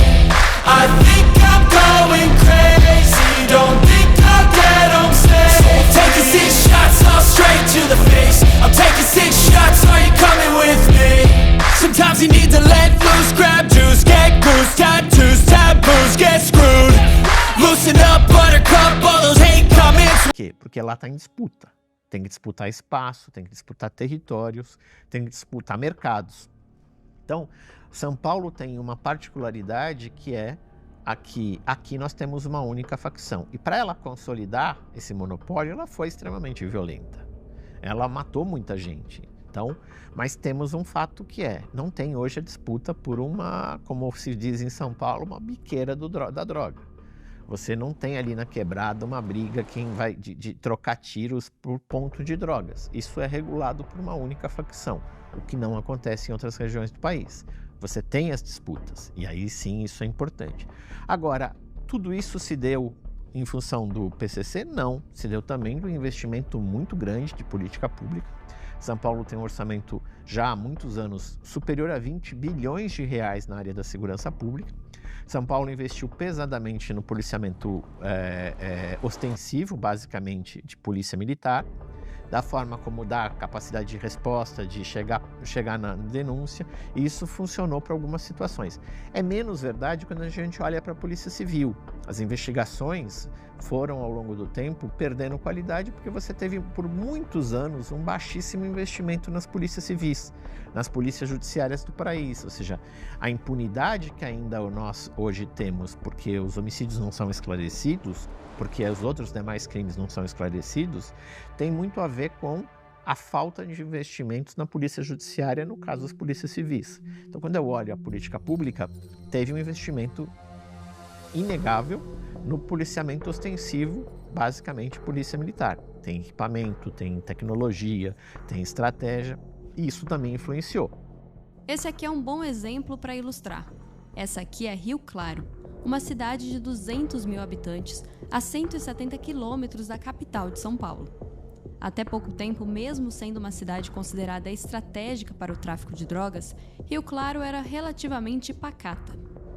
S5: I think I'm going crazy, don't think I'll get home safe. So I'm taking 6 shots all straight to the face. I'm taking 6 shots, are you coming with me? Sometimes you need to let loose, grab juice, get goose, tattoos, taboos, get screwed. Loosen up, buttercup, all those hate comments.
S7: Por quê? Porque lá está em disputa. Tem que disputar espaço, tem que disputar territórios, tem que disputar mercados. Então, São Paulo tem uma particularidade que é aqui nós temos uma única facção. E para ela consolidar esse monopólio, ela foi extremamente violenta. Ela matou muita gente. Então, mas temos um fato que não tem hoje a disputa por uma, como se diz em São Paulo, uma biqueira da droga. Você não tem ali na quebrada uma briga de trocar tiros por ponto de drogas. Isso é regulado por uma única facção, o que não acontece em outras regiões do país. Você tem as disputas, e aí sim isso é importante. Agora, tudo isso se deu em função do PCC? Não, se deu também do investimento muito grande de política pública. São Paulo tem um orçamento já há muitos anos superior a 20 bilhões de reais na área da segurança pública. São Paulo investiu pesadamente no policiamento ostensivo, basicamente de polícia militar, da forma como dá capacidade de resposta, de chegar na denúncia, e isso funcionou para algumas situações. É menos verdade quando a gente olha para a Polícia Civil. As investigações foram, ao longo do tempo, perdendo qualidade porque você teve, por muitos anos, um baixíssimo investimento nas polícias civis, nas polícias judiciárias do país, ou seja, a impunidade que ainda nós hoje temos porque os homicídios não são esclarecidos, porque os outros demais crimes não são esclarecidos, tem muito a ver com a falta de investimentos na polícia judiciária, no caso das polícias civis. Então, quando eu olho a política pública, teve um investimento inegável no policiamento ostensivo, basicamente polícia militar. Tem equipamento, tem tecnologia, tem estratégia, e isso também influenciou.
S4: Esse aqui é um bom exemplo para ilustrar. Essa aqui é Rio Claro, uma cidade de 200 mil habitantes, a 170 quilômetros da capital de São Paulo. Até pouco tempo, mesmo sendo uma cidade considerada estratégica para o tráfico de drogas, Rio Claro era relativamente pacata.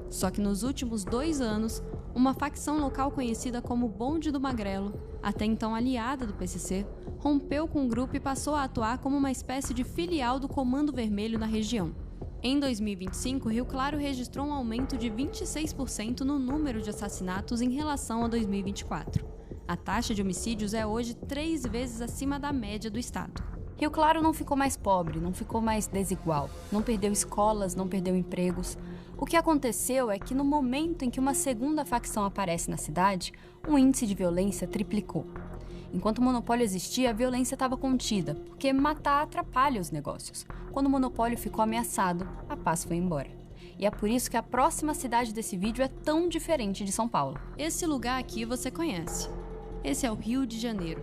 S4: Só que nos últimos 2 anos, uma facção local conhecida como Bonde do Magrelo
S8: até então aliada do PCC, rompeu com o grupo e passou a atuar como uma espécie de filial do Comando Vermelho na região. Em 2025, Rio Claro registrou um aumento de 26% no número de assassinatos em relação a 2024. A taxa de homicídios é hoje 3 vezes acima da média do estado.
S4: Rio Claro não ficou mais pobre, não ficou mais desigual, não perdeu escolas, não perdeu empregos. O que aconteceu é que no momento em que uma segunda facção aparece na cidade, o índice de violência triplicou. Enquanto o monopólio existia, a violência estava contida, porque matar atrapalha os negócios. Quando o monopólio ficou ameaçado, a paz foi embora. E é por isso que a próxima cidade desse vídeo é tão diferente de São Paulo.
S8: Esse lugar aqui você conhece. Esse é o Rio de Janeiro.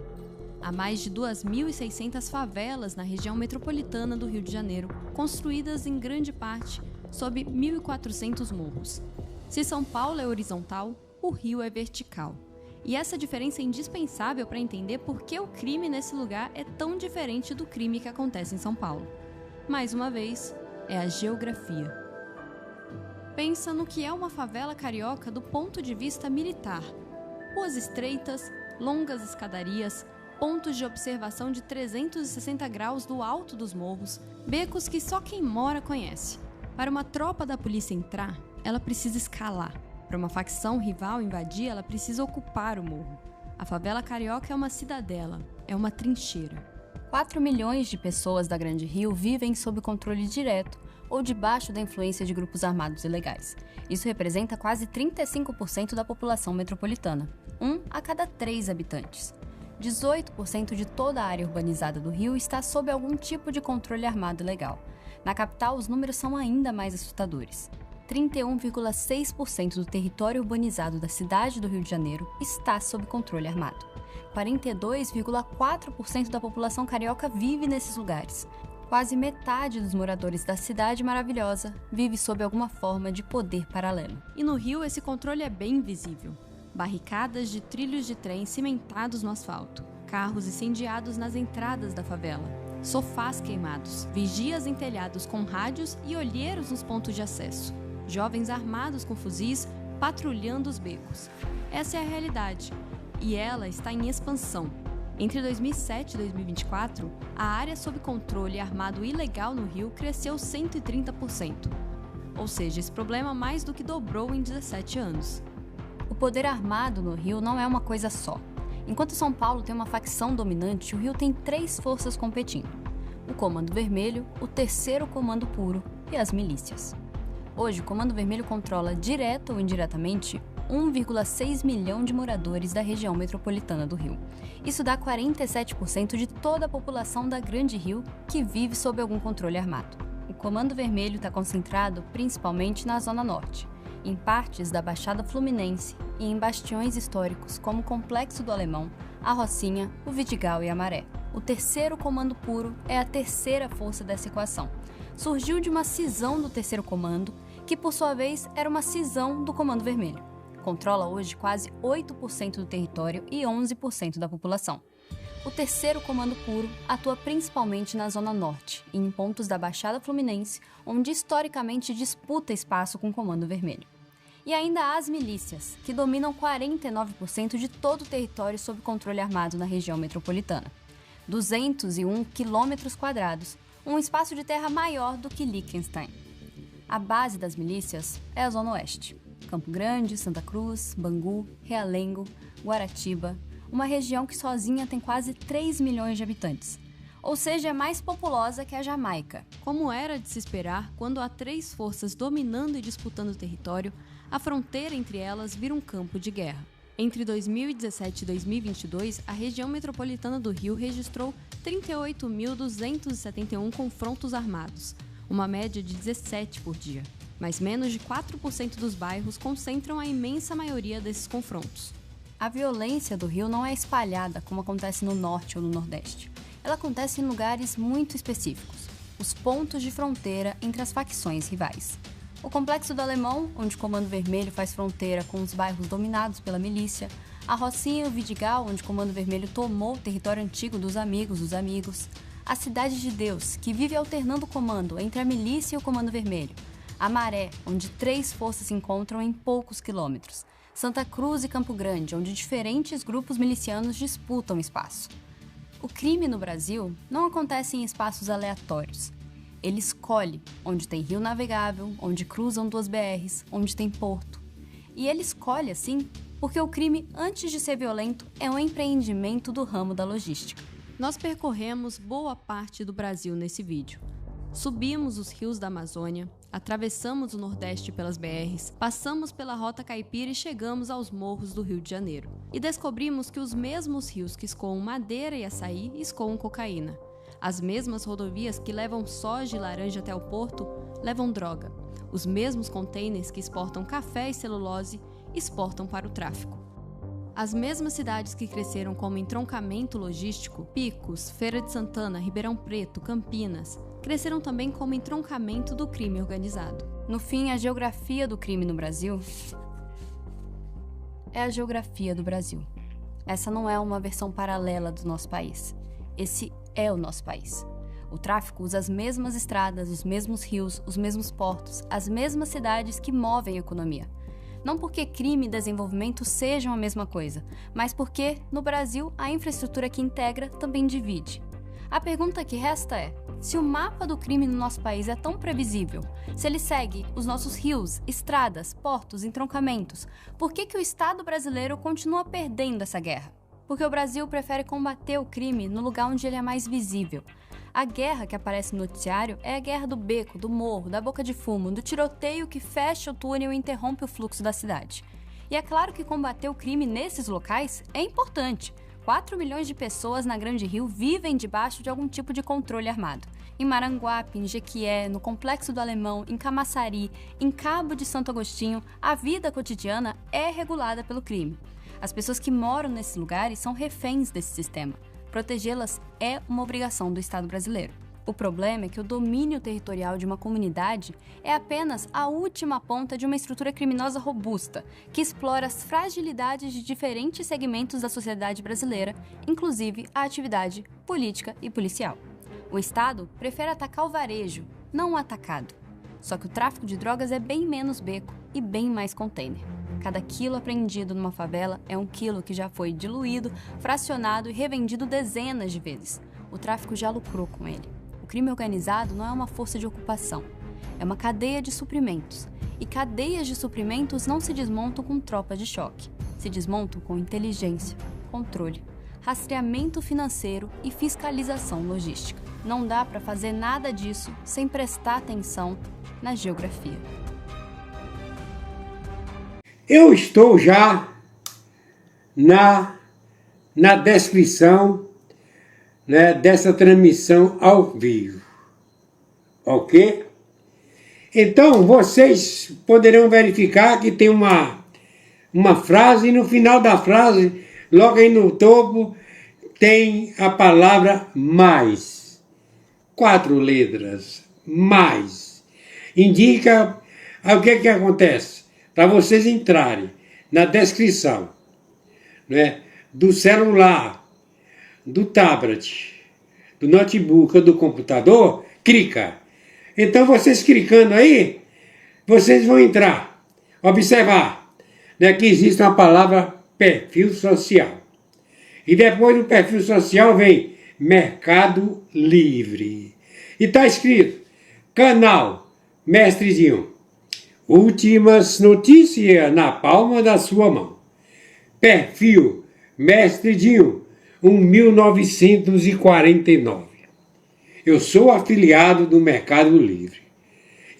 S8: Há mais de 2.600 favelas na região metropolitana do Rio de Janeiro, construídas em grande parte sob 1.400 morros. Se São Paulo é horizontal, o Rio é vertical. E essa diferença é indispensável para entender por que o crime nesse lugar é tão diferente do crime que acontece em São Paulo. Mais uma vez, é a geografia. Pensa no que é uma favela carioca do ponto de vista militar. Ruas estreitas, longas escadarias, pontos de observação de 360 graus do alto dos morros, becos que só quem mora conhece. Para uma tropa da polícia entrar, ela precisa escalar. Para uma facção rival invadir, ela precisa ocupar o morro. A favela carioca é uma cidadela, é uma trincheira.
S4: 4 milhões de pessoas da Grande Rio vivem sob controle direto ou debaixo da influência de grupos armados ilegais. Isso representa quase 35% da população metropolitana, 1 a cada 3 habitantes. 18% de toda a área urbanizada do Rio está sob algum tipo de controle armado ilegal. Na capital, os números são ainda mais assustadores. 31,6% do território urbanizado da cidade do Rio de Janeiro está sob controle armado. 42,4% da população carioca vive nesses lugares. Quase metade dos moradores da cidade maravilhosa vive sob alguma forma de poder paralelo.
S8: E no Rio, esse controle é bem visível. Barricadas de trilhos de trem cimentados no asfalto, carros incendiados nas entradas da favela, sofás queimados, vigias em telhados com rádios e olheiros nos pontos de acesso, jovens armados com fuzis patrulhando os becos. Essa é a realidade, e ela está em expansão. Entre 2007 e 2024, a área sob controle armado ilegal no Rio cresceu 130%. Ou seja, esse problema mais do que dobrou em 17 anos.
S4: O poder armado no Rio não é uma coisa só. Enquanto São Paulo tem uma facção dominante, o Rio tem 3 forças competindo: o Comando Vermelho, o Terceiro Comando Puro e as milícias. Hoje, o Comando Vermelho controla, direta ou indiretamente, 1,6 milhão de moradores da região metropolitana do Rio. Isso dá 47% de toda a população da Grande Rio que vive sob algum controle armado. O Comando Vermelho está concentrado principalmente na Zona Norte, em partes da Baixada Fluminense e em bastiões históricos como o Complexo do Alemão, a Rocinha, o Vidigal e a Maré. O Terceiro Comando Puro é a terceira força dessa equação. Surgiu de uma cisão do Terceiro Comando, que por sua vez era uma cisão do Comando Vermelho. Controla hoje quase 8% do território e 11% da população. O Terceiro Comando Puro atua principalmente na Zona Norte e em pontos da Baixada Fluminense, onde historicamente disputa espaço com o Comando Vermelho. E ainda há as milícias, que dominam 49% de todo o território sob controle armado na região metropolitana. 201 quilômetros quadrados, um espaço de terra maior do que Liechtenstein. A base das milícias é a Zona Oeste. Campo Grande, Santa Cruz, Bangu, Realengo, Guaratiba, uma região que sozinha tem quase 3 milhões de habitantes. Ou seja, é mais populosa que a Jamaica.
S8: Como era de se esperar, quando há 3 forças dominando e disputando o território, a fronteira entre elas vira um campo de guerra. Entre 2017 e 2022, a região metropolitana do Rio registrou 38.271 confrontos armados, uma média de 17 por dia. Mas menos de 4% dos bairros concentram a imensa maioria desses confrontos.
S4: A violência do Rio não é espalhada como acontece no Norte ou no Nordeste. Ela acontece em lugares muito específicos, os pontos de fronteira entre as facções rivais. O Complexo do Alemão, onde o Comando Vermelho faz fronteira com os bairros dominados pela milícia, a Rocinha e o Vidigal, onde o Comando Vermelho tomou o território antigo dos amigos, a Cidade de Deus, que vive alternando o comando entre a milícia e o Comando Vermelho, a Maré, onde 3 forças se encontram em poucos quilômetros. Santa Cruz e Campo Grande, onde diferentes grupos milicianos disputam espaço. O crime no Brasil não acontece em espaços aleatórios. Ele escolhe onde tem rio navegável, onde cruzam 2 BRs, onde tem porto. E ele escolhe assim porque o crime, antes de ser violento, é um empreendimento do ramo da logística.
S8: Nós percorremos boa parte do Brasil nesse vídeo. Subimos os rios da Amazônia, atravessamos o Nordeste pelas BRs, passamos pela Rota Caipira e chegamos aos morros do Rio de Janeiro. E descobrimos que os mesmos rios que escoam madeira e açaí escoam cocaína. As mesmas rodovias que levam soja e laranja até o porto levam droga. Os mesmos contêineres que exportam café e celulose exportam para o tráfico. As mesmas cidades que cresceram como entroncamento logístico, Picos, Feira de Santana, Ribeirão Preto, Campinas, cresceram também como entroncamento do crime organizado.
S4: No fim, a geografia do crime no Brasil é a geografia do Brasil. Essa não é uma versão paralela do nosso país. Esse é o nosso país. O tráfico usa as mesmas estradas, os mesmos rios, os mesmos portos, as mesmas cidades que movem a economia. Não porque crime e desenvolvimento sejam a mesma coisa, mas porque, no Brasil, a infraestrutura que integra também divide. A pergunta que resta é, se o mapa do crime no nosso país é tão previsível, se ele segue os nossos rios, estradas, portos, entroncamentos, por que o Estado brasileiro continua perdendo essa guerra? Porque o Brasil prefere combater o crime no lugar onde ele é mais visível. A guerra que aparece no noticiário é a guerra do beco, do morro, da boca de fumo, do tiroteio que fecha o túnel e interrompe o fluxo da cidade. E é claro que combater o crime nesses locais é importante. 4 milhões de pessoas na Grande Rio vivem debaixo de algum tipo de controle armado. Em Maranguape, em Jequié, no Complexo do Alemão, em Camaçari, em Cabo de Santo Agostinho, a vida cotidiana é regulada pelo crime. As pessoas que moram nesses lugares são reféns desse sistema. Protegê-las é uma obrigação do Estado brasileiro. O problema é que o domínio territorial de uma comunidade é apenas a última ponta de uma estrutura criminosa robusta, que explora as fragilidades de diferentes segmentos da sociedade brasileira, inclusive a atividade política e policial. O Estado prefere atacar o varejo, não o atacado. Só que o tráfico de drogas é bem menos beco e bem mais container. Cada quilo apreendido numa favela é um quilo que já foi diluído, fracionado e revendido dezenas de vezes. O tráfico já lucrou com ele. O crime organizado não é uma força de ocupação, é uma cadeia de suprimentos. E cadeias de suprimentos não se desmontam com tropa de choque, se desmontam com inteligência, controle, rastreamento financeiro e fiscalização logística. Não dá para fazer nada disso sem prestar atenção na geografia.
S1: Eu estou já na descrição, né, dessa transmissão ao vivo, ok? Então, vocês poderão verificar que tem uma frase e no final da frase, logo aí no topo, tem a palavra mais. 4 letras, mais. Indica o que acontece. Para vocês entrarem na descrição, né, do celular, do tablet, do notebook ou do computador, clica. Então vocês clicando aí, vocês vão entrar, observar, né, que existe uma palavra perfil social. E depois do perfil social vem Mercado Livre. E está escrito, canal Mestre Dinho. Últimas notícias na palma da sua mão. Perfil Mestre Dinho, 1949. Eu sou afiliado do Mercado Livre.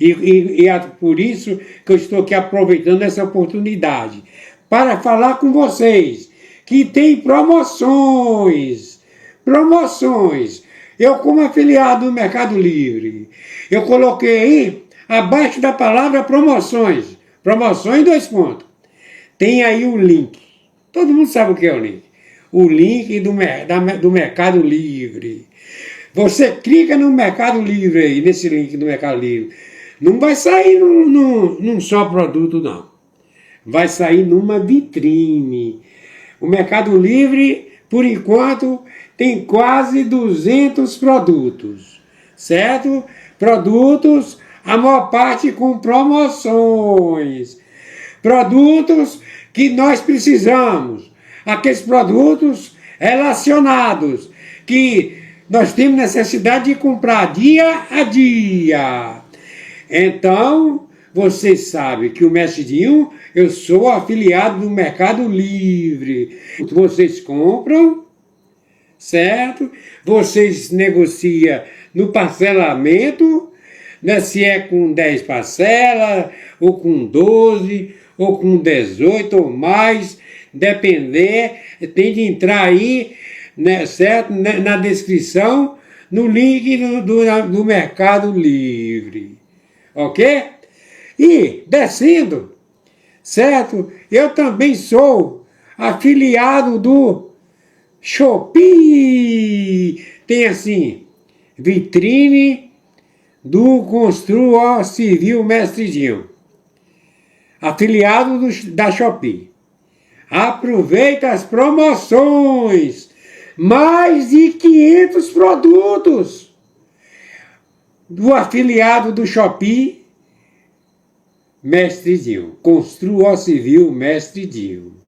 S1: E é por isso que eu estou aqui aproveitando essa oportunidade para falar com vocês que tem promoções. Eu, como afiliado do Mercado Livre, eu coloquei aí abaixo da palavra promoções. Promoções 2 pontos. Tem aí o link. Todo mundo sabe o que é o link. O link do Mercado Livre. Você clica no Mercado Livre aí, nesse link do Mercado Livre. Não vai sair num só produto, não. Vai sair numa vitrine. O Mercado Livre, por enquanto, tem quase 200 produtos. Certo? Produtos, a maior parte com promoções. produtos que nós precisamos, aqueles produtos relacionados que nós temos necessidade de comprar dia a dia. Então, vocês sabem que o Mestre Dinho, eu sou afiliado do Mercado Livre. Vocês compram, certo? Vocês negociam no parcelamento, né? Se é com 10 parcelas, ou com 12, ou com 18 ou mais, depender, tem de entrar aí, né, certo? Na descrição, no link do Mercado Livre. Ok? E, descendo, certo? Eu também sou afiliado do Shopee. Tem assim, vitrine do Construa Civil Mestre Dinho. Afiliado da Shopee. Aproveita as promoções. Mais de 500 produtos do afiliado do Shopee Mestre Dinho. Construa Civil Mestre Dinho.